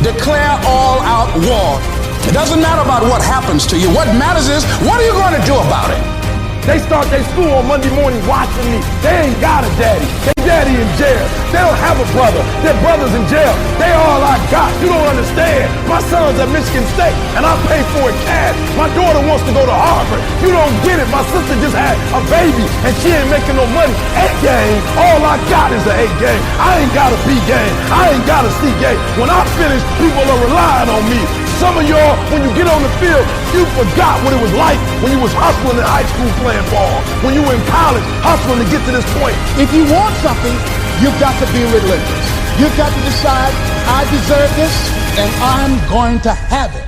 Declare all out war. It doesn't matter about what happens to you. What matters is, what are you going to do about it? They start their school on Monday morning watching me. They ain't got a daddy. Their daddy in jail. They don't have a brother. Their brother's in jail. They all I got. You don't understand. My son's at Michigan State, and I pay for it cash. My daughter wants to go to Harvard. You don't get it. My sister just had a baby, and she ain't making no money. A game. All I got is the A game. I ain't got a B game. I ain't got a C game. When I finish, people are relying on me. some of y'all, when you get on the field, you forgot what it was like when you was hustling in high school playing ball, when you were in college hustling to get to this point. If you want something, you've got to be relentless. You've got to decide, I deserve this, and I'm going to have it.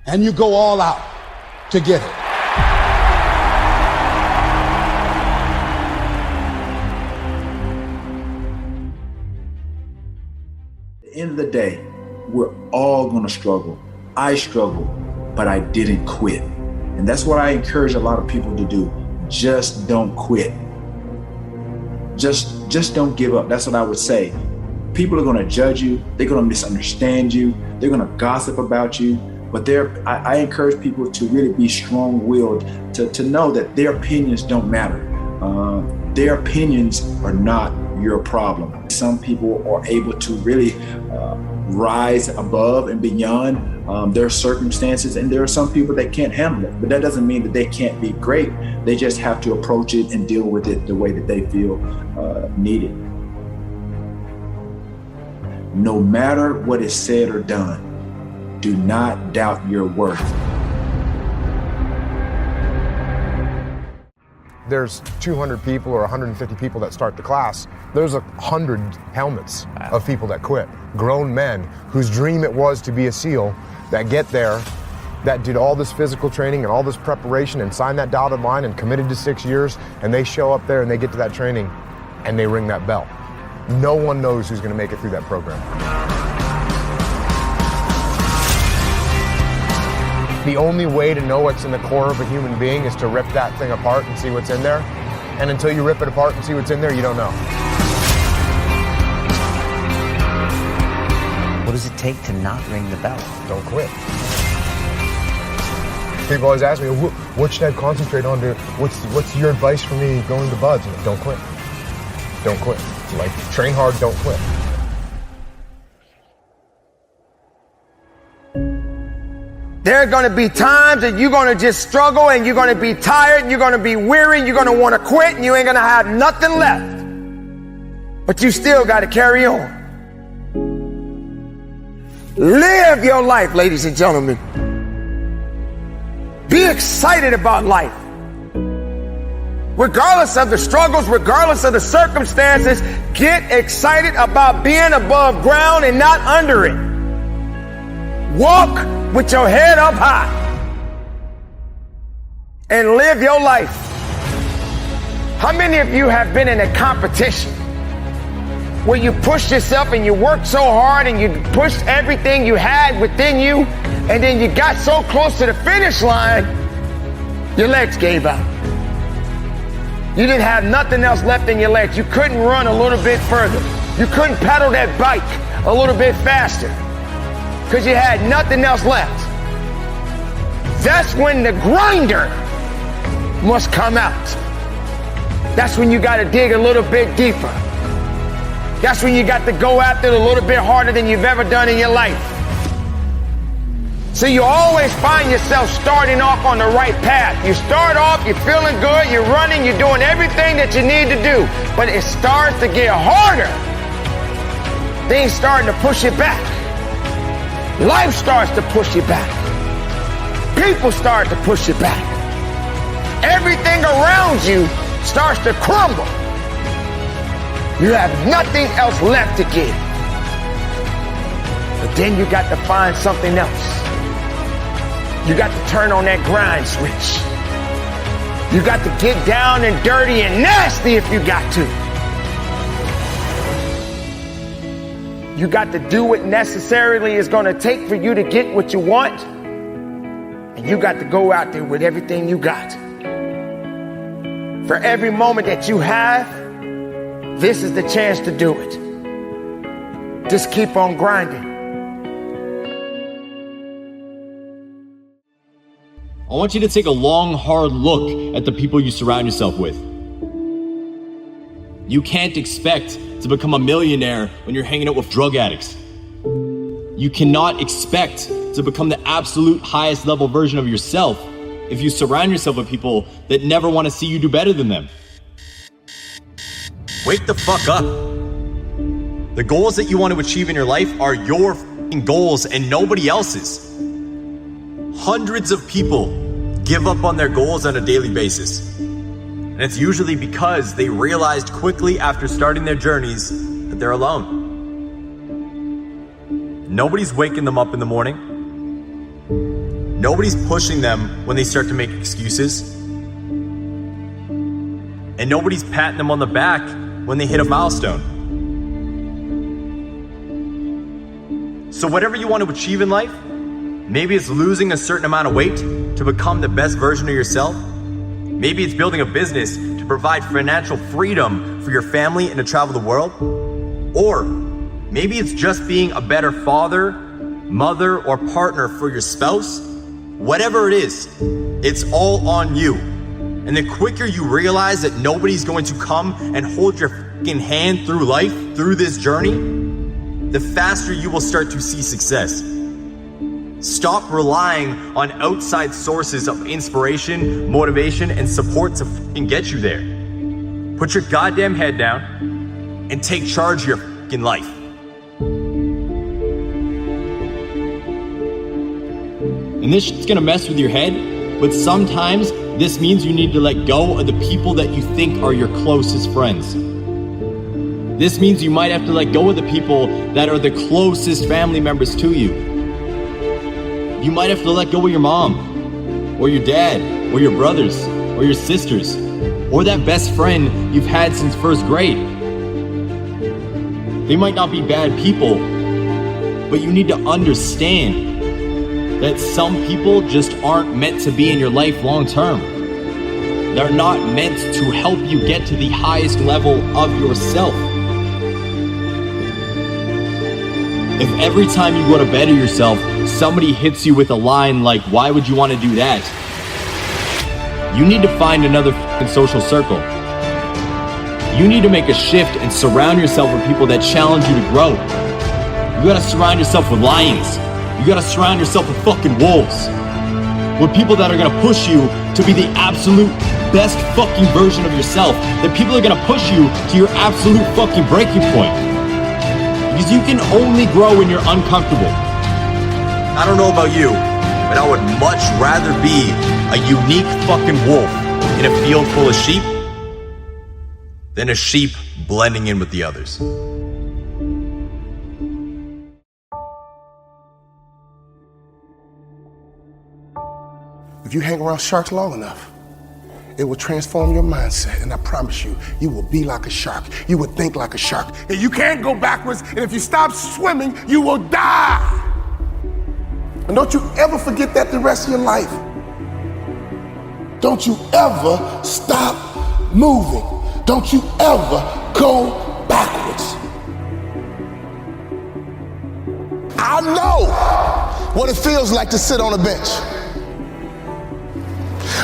And you go all out to get it. At the end of the day, we're all gonna struggle. I struggled, but I didn't quit. And that's what I encourage a lot of people to do. Just don't quit. Just don't give up. That's what I would say. People are gonna judge you. They're gonna misunderstand you. They're gonna gossip about you. But I encourage people to really be strong-willed, to know that their opinions don't matter. Their opinions are not your problem. Some people are able to really rise above and beyond their circumstances, and there are some people that can't handle it. But that doesn't mean that they can't be great. They just have to approach it and deal with it the way that they feel needed. No matter what is said or done, do not doubt your worth. There's 200 people or 150 people that start the class. There's 100 helmets of people that quit. Grown men whose dream it was to be a SEAL that get there, that did all this physical training and all this preparation and signed that dotted line and committed to 6 years, and they show up there and they get to that training and they ring that bell. No one knows who's gonna make it through that program. The only way to know what's in the core of a human being is to rip that thing apart and see what's in there. And until you rip it apart and see what's in there, you don't know. What does it take to not ring the bell? Don't quit. People always ask me, what should I concentrate on? What's your advice for me going to Buds? Don't quit. Don't quit. Like, train hard, don't quit. There are going to be times that you're going to just struggle and you're going to be tired and you're going to be weary and you're going to want to quit and you ain't going to have nothing left. But you still got to carry on. Live your life, ladies and gentlemen. Be excited about life. Regardless of the struggles, regardless of the circumstances, get excited about being above ground and not under it. Walk with your head up high and live your life. How many of you have been in a competition where you pushed yourself and you worked so hard and you pushed everything you had within you, and then you got so close to the finish line, your legs gave out. You didn't have nothing else left in your legs. You couldn't run a little bit further. You couldn't pedal that bike a little bit faster, because you had nothing else left. That's when the grinder must come out. That's when you got to dig a little bit deeper. That's when you got to go after it a little bit harder than you've ever done in your life. So you always find yourself starting off on the right path. You start off, you're feeling good, you're running, you're doing everything that you need to do. But it starts to get harder. Things starting to push you back. Life starts to push you back. People start to push you back. Everything around you starts to crumble. You have nothing else left to give. But then you got to find something else. You got to turn on that grind switch. You got to get down and dirty and nasty if you got to. You got to do what necessarily is going to take for you to get what you want. And you got to go out there with everything you got. For every moment that you have, this is the chance to do it. Just keep on grinding. I want you to take a long, hard look at the people you surround yourself with. You can't expect to become a millionaire when you're hanging out with drug addicts. You cannot expect to become the absolute highest level version of yourself if you surround yourself with people that never want to see you do better than them. Wake the fuck up. The goals that you want to achieve in your life are your goals and nobody else's. Hundreds of people give up on their goals on a daily basis. And it's usually because they realized quickly after starting their journeys that they're alone. Nobody's waking them up in the morning. Nobody's pushing them when they start to make excuses. And nobody's patting them on the back when they hit a milestone. So whatever you want to achieve in life, maybe it's losing a certain amount of weight to become the best version of yourself. Maybe it's building a business to provide financial freedom for your family and to travel the world. Or maybe it's just being a better father, mother, or partner for your spouse. Whatever it is, it's all on you. And the quicker you realize that nobody's going to come and hold your fucking hand through life, through this journey, the faster you will start to see success. Stop relying on outside sources of inspiration, motivation, and support to fucking get you there. Put your goddamn head down and take charge of your fucking life. And this shit's gonna mess with your head, but sometimes this means you need to let go of the people that you think are your closest friends. This means you might have to let go of the people that are the closest family members to you. You might have to let go of your mom, or your dad, or your brothers, or your sisters, or that best friend you've had since first grade. They might not be bad people, but you need to understand that some people just aren't meant to be in your life long term. They're not meant to help you get to the highest level of yourself. If every time you go to better yourself, somebody hits you with a line like, "Why would you want to do that?" You need to find another social circle. You need to make a shift and surround yourself with people that challenge you to grow. You gotta surround yourself with lions. You gotta surround yourself with fucking wolves. With people that are gonna push you to be the absolute best fucking version of yourself. That people are gonna push you to your absolute fucking breaking point. Because you can only grow when you're uncomfortable. I don't know about you, but I would much rather be a unique fucking wolf in a field full of sheep than a sheep blending in with the others. If you hang around sharks long enough, it will transform your mindset, and I promise you, you will be like a shark. You will think like a shark. And you can't go backwards, and if you stop swimming, you will die. And don't you ever forget that the rest of your life. Don't you ever stop moving. Don't you ever go backwards. I know what it feels like to sit on a bench.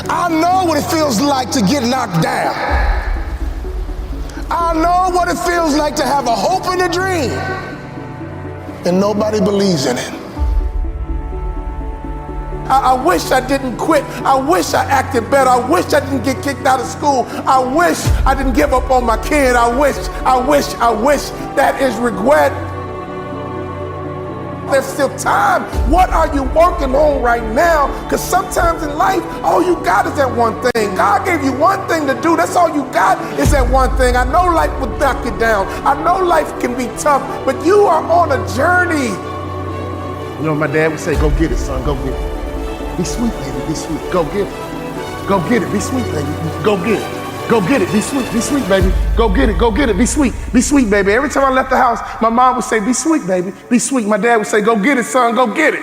I know what it feels like to get knocked down. I know what it feels like to have a hope and a dream, and nobody believes in it. I wish I didn't quit. I wish I acted better. I wish I didn't get kicked out of school. I wish I didn't give up on my kid. I wish. That is regret. There's still time. What are you working on right now? Because sometimes in life, all you got is that one thing. God gave you one thing to do. That's all you got is that one thing. I know life will knock you down. I know life can be tough, but you are on a journey. You know, my dad would say, "Go get it, son, go get it. Be sweet, baby, be sweet. Go get it. Go get it, be sweet, baby. Go get it. Go get it, be sweet, baby. Go get it, be sweet, baby." Every time I left the house, my mom would say, "Be sweet, baby, be sweet." My dad would say, "Go get it, son, go get it.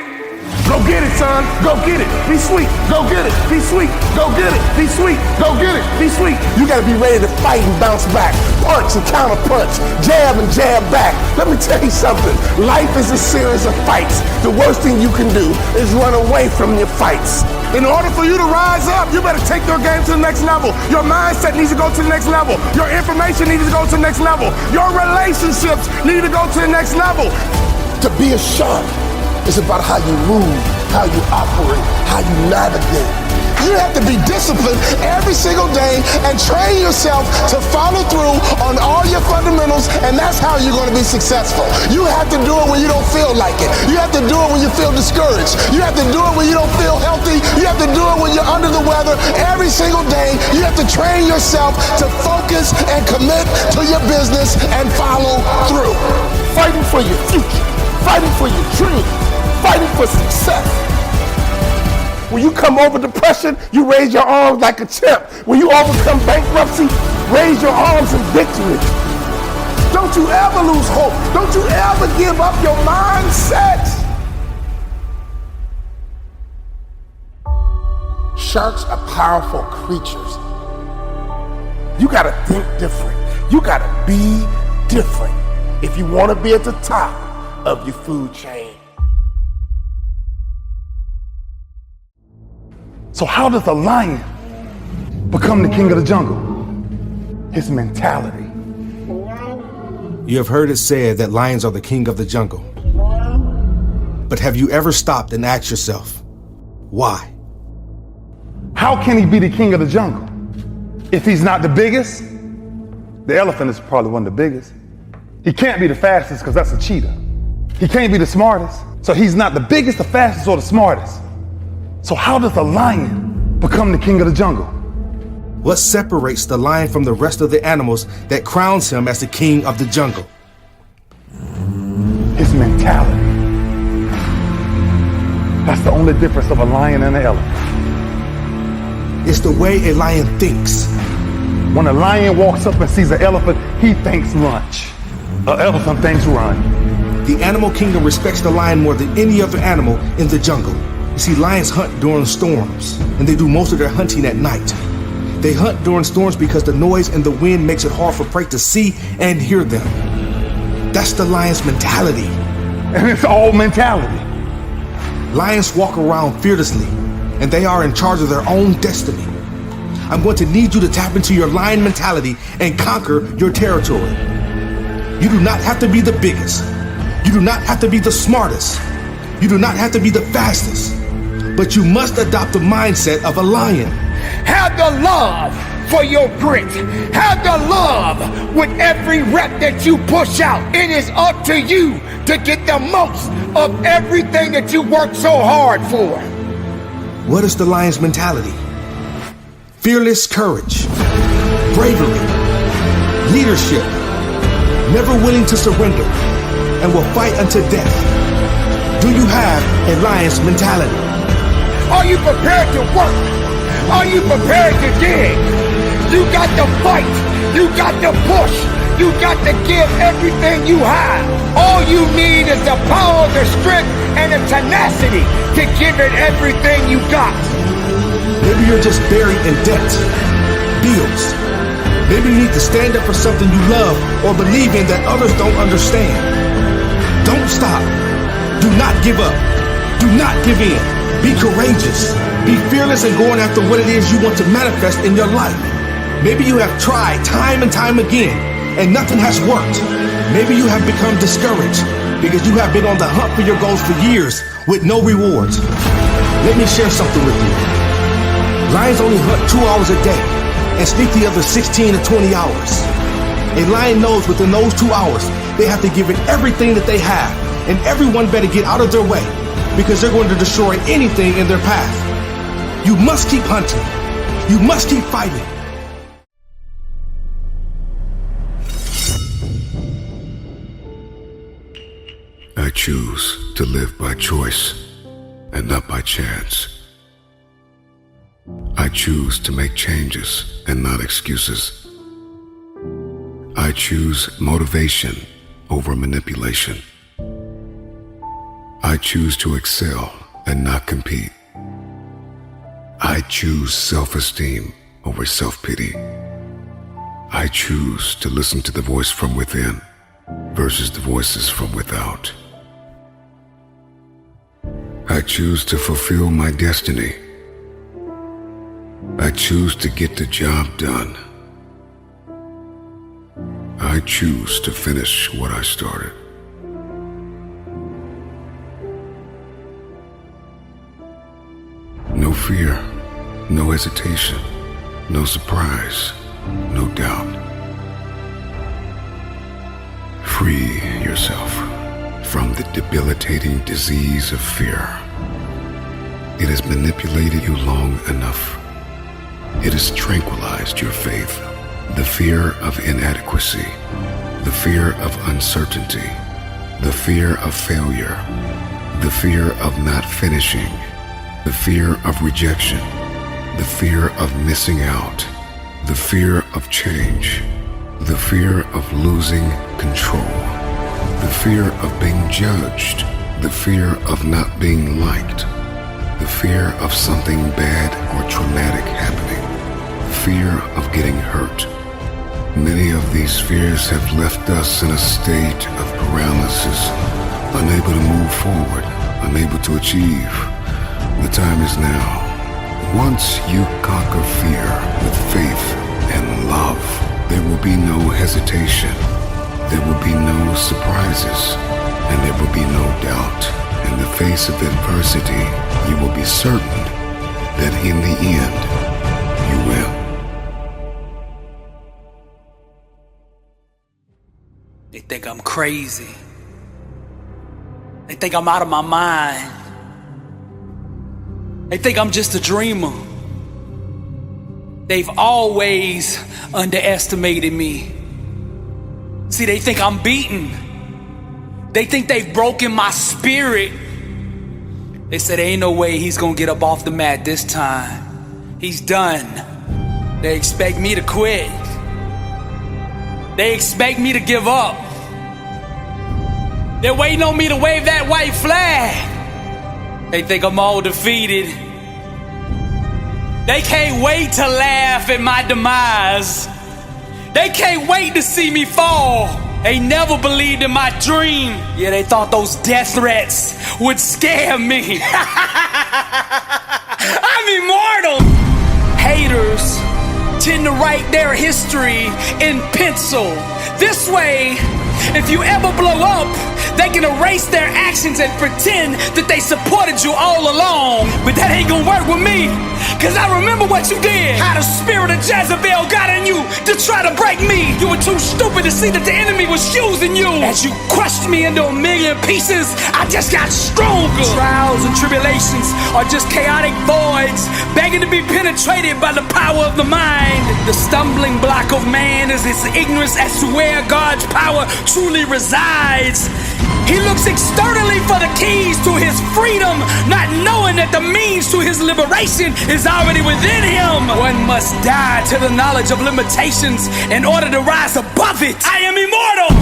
Go get it, son, go get it. Be sweet, go get it, be sweet, go get it, be sweet, go get it, be sweet." You gotta be ready to fight and bounce back, punch and counter punch, jab and jab back. Let me tell you something, life is a series of fights. The worst thing you can do is run away from your fights. In order for you to rise up, you better take your game to the next level. Your mindset needs to go to the next level. Your information needs to go to the next level. Your relationships need to go to the next level. To be a shark, it's about how you move, how you operate, how you navigate, You have to be disciplined every single day and train yourself to follow through on all your fundamentals, and that's how you're going to be successful. You have to do it when you don't feel like it. You have to do it when you feel discouraged. You have to do it when you don't feel healthy. You have to do it when you're under the weather. Every single day, you have to train yourself to focus and commit to your business and follow through. Fighting for your future, fighting for your dream, fighting for success. When you come over depression, you raise your arms like a champ. When you overcome bankruptcy, raise your arms in victory. Don't you ever lose hope. Don't you ever give up your mindset. Sharks are powerful creatures. You gotta think different. You gotta be different if you wanna be at the top of your food chain. So how does a lion become the king of the jungle? His mentality. You have heard it said that lions are the king of the jungle. But have you ever stopped and asked yourself, why? How can he be the king of the jungle? If he's not the biggest, the elephant is probably one of the biggest. He can't be the fastest because that's a cheetah. He can't be the smartest. So he's not the biggest, the fastest, or the smartest. So how does a lion become the king of the jungle? What separates the lion from the rest of the animals that crowns him as the king of the jungle? His mentality. That's the only difference of a lion and an elephant. It's the way a lion thinks. When a lion walks up and sees an elephant, he thinks lunch. An elephant thinks run. The animal kingdom respects the lion more than any other animal in the jungle. You see, lions hunt during storms, and they do most of their hunting at night. They hunt during storms because the noise and the wind makes it hard for prey to see and hear them. That's the lion's mentality. And it's all mentality. Lions walk around fearlessly, and they are in charge of their own destiny. I'm going to need you to tap into your lion mentality and conquer your territory. You do not have to be the biggest. You do not have to be the smartest. You do not have to be the fastest. But you must adopt the mindset of a lion. Have the love for your grit. Have the love with every rep that you push out. It is up to you to get the most of everything that you work so hard for. What is the lion's mentality? Fearless courage, bravery, leadership, never willing to surrender, and will fight unto death. Do you have a lion's mentality? Are you prepared to work? Are you prepared to dig? You got to fight. You got to push. You got to give everything you have. All you need is the power, the strength, and the tenacity to give it everything you got. Maybe you're just buried in debt, bills. Maybe you need to stand up for something you love or believe in that others don't understand. Don't stop. Do not give up. Do not give in. Be courageous. Be fearless in going after what it is you want to manifest in your life. Maybe you have tried time and time again and nothing has worked. Maybe you have become discouraged because you have been on the hunt for your goals for years with no rewards. Let me share something with you. Lions only hunt 2 hours a day and sleep the other 16 to 20 hours. A lion knows within those 2 hours, they have to give it everything that they have, and everyone better get out of their way because they're going to destroy anything in their path. You must keep hunting. You must keep fighting. I choose to live by choice and not by chance. I choose to make changes and not excuses. I choose motivation over manipulation. I choose to excel and not compete. I choose self-esteem over self-pity. I choose to listen to the voice from within versus the voices from without. I choose to fulfill my destiny. I choose to get the job done. I choose to finish what I started. No fear, No hesitation, no surprise, no doubt. Free yourself from the debilitating disease of fear. It has manipulated you long enough. It has tranquilized your faith. The fear of inadequacy, the fear of uncertainty, the fear of failure, the fear of not finishing, the fear of rejection, the fear of missing out, the fear of change, the fear of losing control, the fear of being judged, the fear of not being liked, the fear of something bad or traumatic happening, the fear of getting hurt. Many of these fears have left us in a state of paralysis, unable to move forward, unable to achieve. The time is now. Once you conquer fear with faith and love, there will be no hesitation, there will be no surprises, and there will be no doubt. In the face of adversity, you will be certain that in the end, you win. They think I'm crazy. They think I'm out of my mind. They think I'm just a dreamer. They've always underestimated me. See, they think I'm beaten. They think they've broken my spirit. They said, ain't no way he's gonna get up off the mat this time. He's done. They expect me to quit. They expect me to give up. They're waiting on me to wave that white flag. They think I'm all defeated. They can't wait to laugh at my demise. They can't wait to see me fall. They never believed in my dream. Yeah, they thought those death threats would scare me. I'm immortal. Haters tend to write their history in pencil. This way, if you ever blow up, they can erase their actions and pretend that they supported you all along. But that ain't gonna work with me, cause I remember what you did. How the spirit of Jezebel got in you to try to break me. You were too stupid to see that the enemy was using you. As you crushed me into a million pieces, I just got stronger. Trials and tribulations are just chaotic voids, begging to be penetrated by the power of the mind. The stumbling block of man is his ignorance as to where God's power truly resides. He looks externally for the keys to his freedom, not knowing that the means to his liberation is already within him. One must die to the knowledge of limitations in order to rise above it. I am immortal.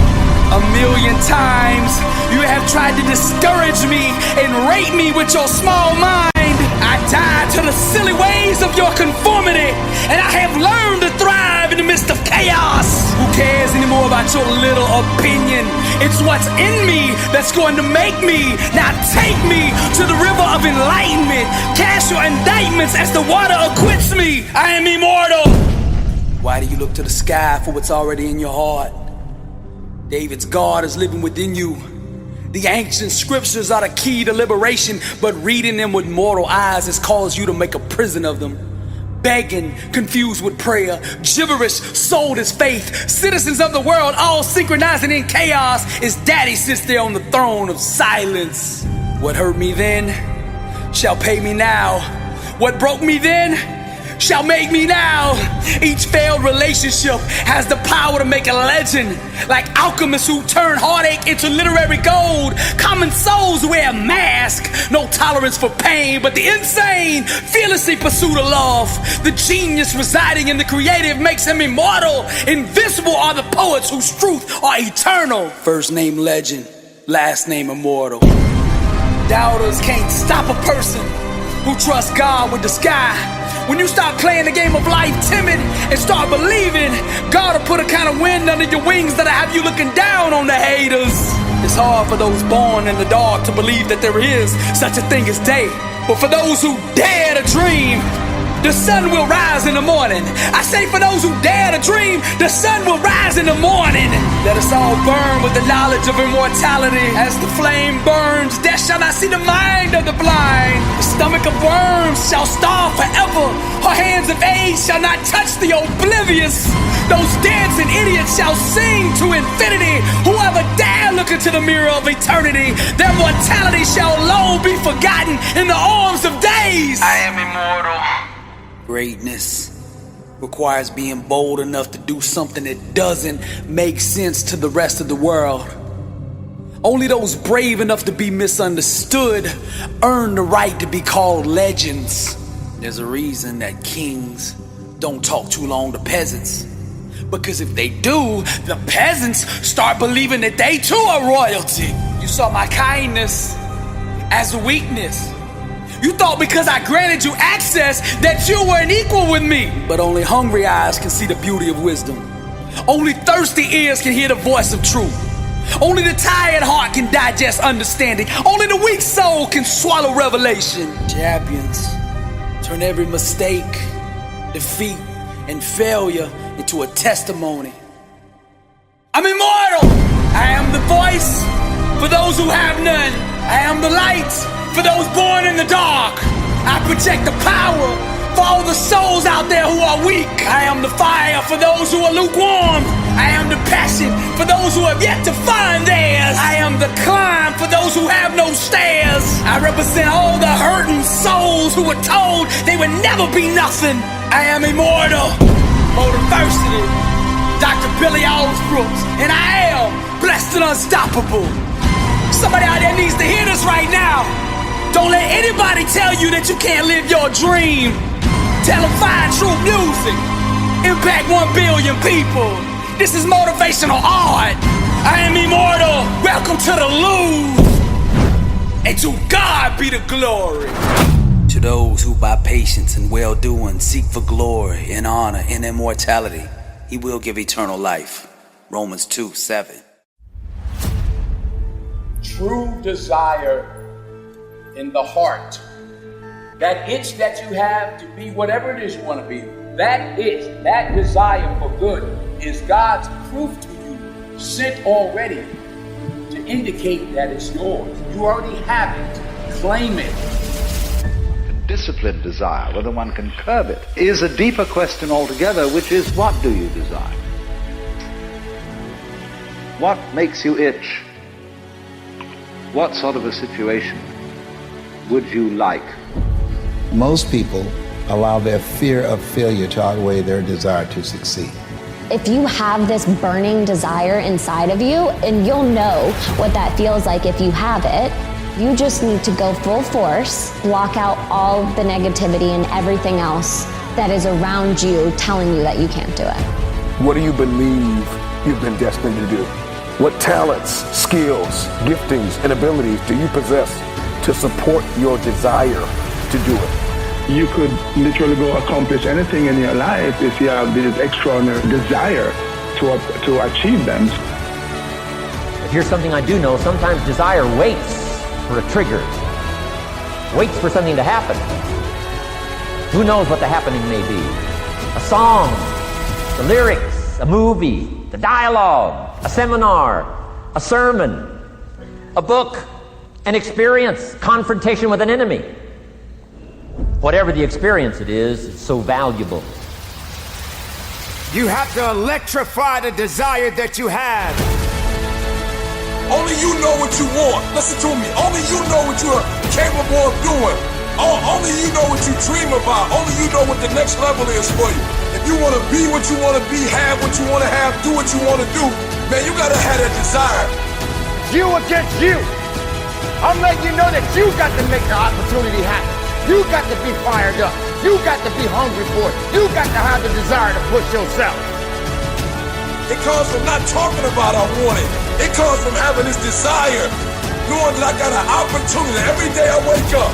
1,000,000 times you have tried to discourage me and rate me with your small mind. I died to the silly ways of your conformity, and I have learned to thrive in the midst of chaos. Who cares anymore about your little opinion? It's what's in me that's going to make me. Now take me to the river of enlightenment. Cast your indictments as the water acquits me. I am immortal. Why do you look to the sky for what's already in your heart? David's God is living within you. The ancient scriptures are the key to liberation, but reading them with mortal eyes has caused you to make a prison of them. Begging, confused with prayer, gibberish, sold as faith. Citizens of the world all synchronizing in chaos as daddy sits there on the throne of silence. What hurt me then shall pay me now. What broke me then shall make me now. Each failed relationship has the power to make a legend. Like alchemists who turn heartache into literary gold. Common souls wear a mask. No tolerance for pain, but the insane fearlessly pursue the love. The genius residing in the creative makes him immortal. Invincible are the poets whose truth are eternal. First name legend, last name immortal. Doubters can't stop a person who trusts God with the sky. When you stop playing the game of life timid and start believing, God will put a kind of wind under your wings that'll have you looking down on the haters. It's hard for those born in the dark to believe that there is such a thing as day. But for those who dare to dream, the sun will rise in the morning. I say for those who dare to dream, the sun will rise in the morning. Let us all burn with the knowledge of immortality. As the flame burns, death shall not see the mind of the blind. The stomach of worms shall starve forever. Her hands of age shall not touch the oblivious. Those dancing idiots shall sing to infinity. Whoever dare look into the mirror of eternity, their mortality shall long be forgotten in the arms of days. I am immortal. Greatness requires being bold enough to do something that doesn't make sense to the rest of the world. Only those brave enough to be misunderstood earn the right to be called legends. There's a reason that kings don't talk too long to peasants. Because if they do, the peasants start believing that they too are royalty. You saw my kindness as a weakness. You thought because I granted you access that you were an equal with me. But only hungry eyes can see the beauty of wisdom. Only thirsty ears can hear the voice of truth. Only the tired heart can digest understanding. Only the weak soul can swallow revelation. Champions turn every mistake, defeat, and failure into a testimony. I'm immortal. I am the voice for those who have none. I am the light for those born in the dark. I project the power for all the souls out there who are weak. I am the fire for those who are lukewarm. I am the passion for those who have yet to find theirs. I am the climb for those who have no stairs. I represent all the hurting souls who were told they would never be nothing. I am immortal. Motiversity, Dr. Billy Alsbrooks, and I am blessed and unstoppable. Somebody out there needs to hear this right now. Don't let anybody tell you that you can't live your dream. Tell them find true music. Impact 1 billion people. This is motivational art. I am immortal. Welcome to the Louvre. And to God be the glory. To those who by patience and well-doing seek for glory and honor and immortality, he will give eternal life. Romans 2:7. True desire in the heart, that itch that you have to be whatever it is you want to be, that itch, that desire for good is God's proof to you, sent already to indicate that it's yours. You already have it. Claim it. Disciplined desire, whether one can curb it, is a deeper question altogether, which is, what do you desire? What makes you itch? What sort of a situation would you like? Most people allow their fear of failure to outweigh their desire to succeed. If you have this burning desire inside of you, and you'll know what that feels like if you have it, you just need to go full force, block out all the negativity and everything else that is around you telling you that you can't do it. What do you believe you've been destined to do? What talents, skills, giftings, and abilities do you possess to support your desire to do it? You could literally go accomplish anything in your life if you have this extraordinary desire to achieve them. But here's something I do know. Sometimes desire waits for a trigger. Waits for something to happen. Who knows what the happening may be? A song, the lyrics, a movie, the dialogue, a seminar, a sermon, a book, an experience, confrontation with an enemy. Whatever the experience it is, it's so valuable. You have to electrify the desire that you have. Only you know what you want. Listen to me. Only you know what you are capable of doing. Only you know what you dream about. Only you know what the next level is for you. If you want to be what you want to be, have what you want to have, do what you want to do, man, you got to have that desire. You against you. I'm letting you know that you got to make the opportunity happen. You got to be fired up. You got to be hungry for it. You got to have the desire to push yourself. It comes from not talking about I want it. It comes from having this desire, knowing that I got an opportunity. Every day I wake up,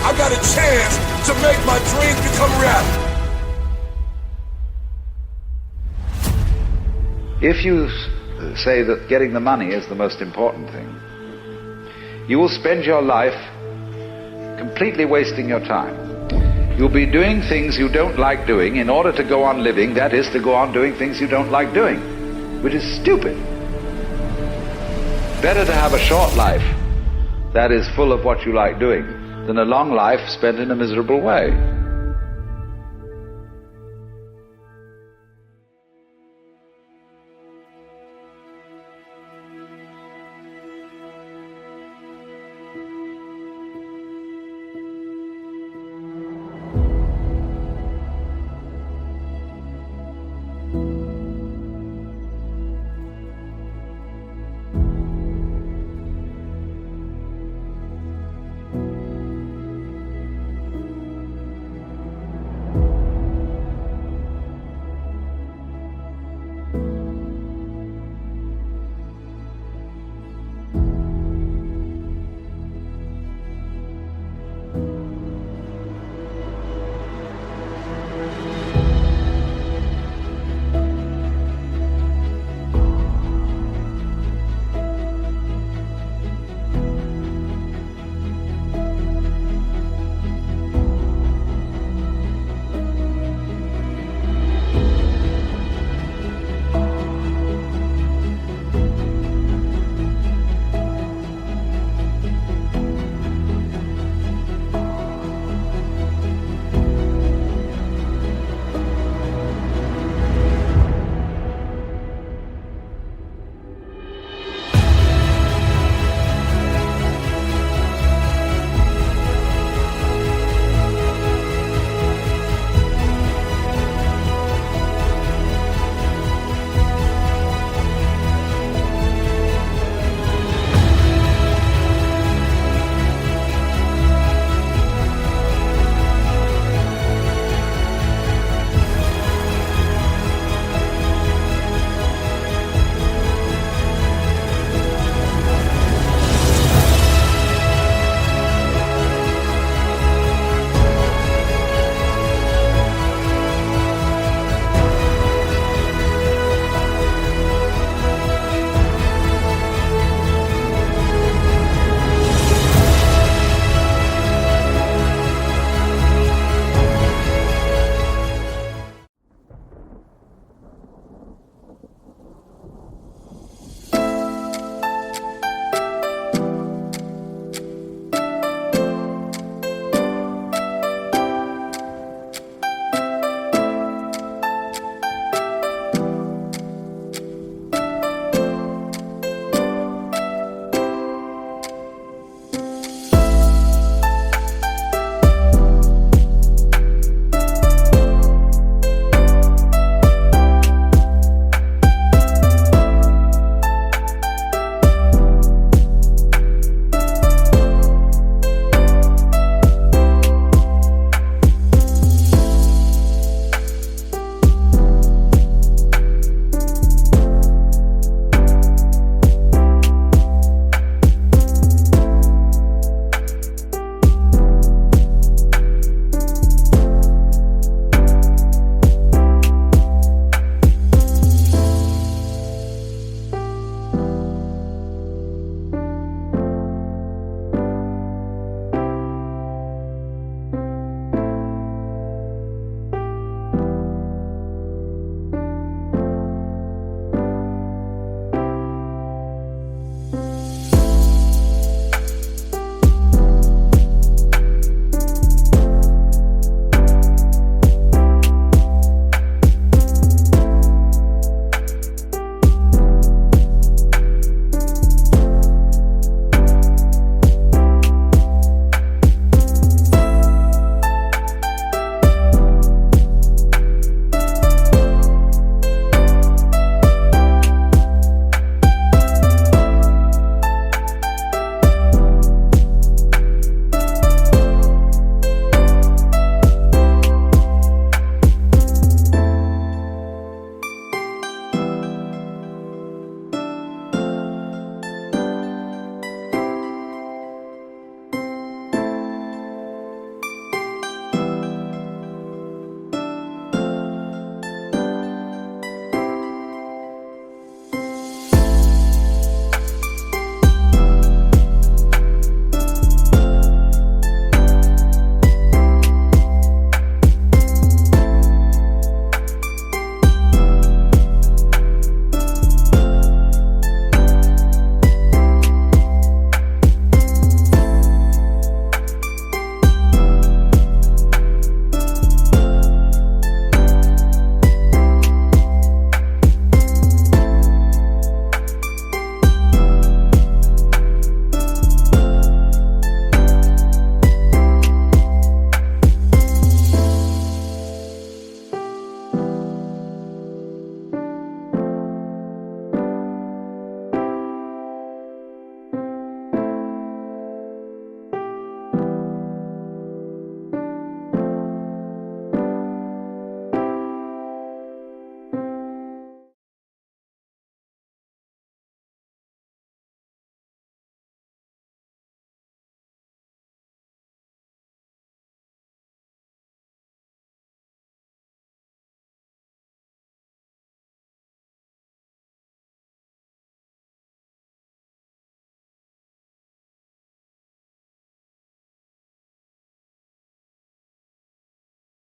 I got a chance to make my dreams become reality. If you say that getting the money is the most important thing, you will spend your life completely wasting your time. You'll be doing things you don't like doing in order to go on living, that is, to go on doing things you don't like doing, which is stupid. Better to have a short life that is full of what you like doing than a long life spent in a miserable way.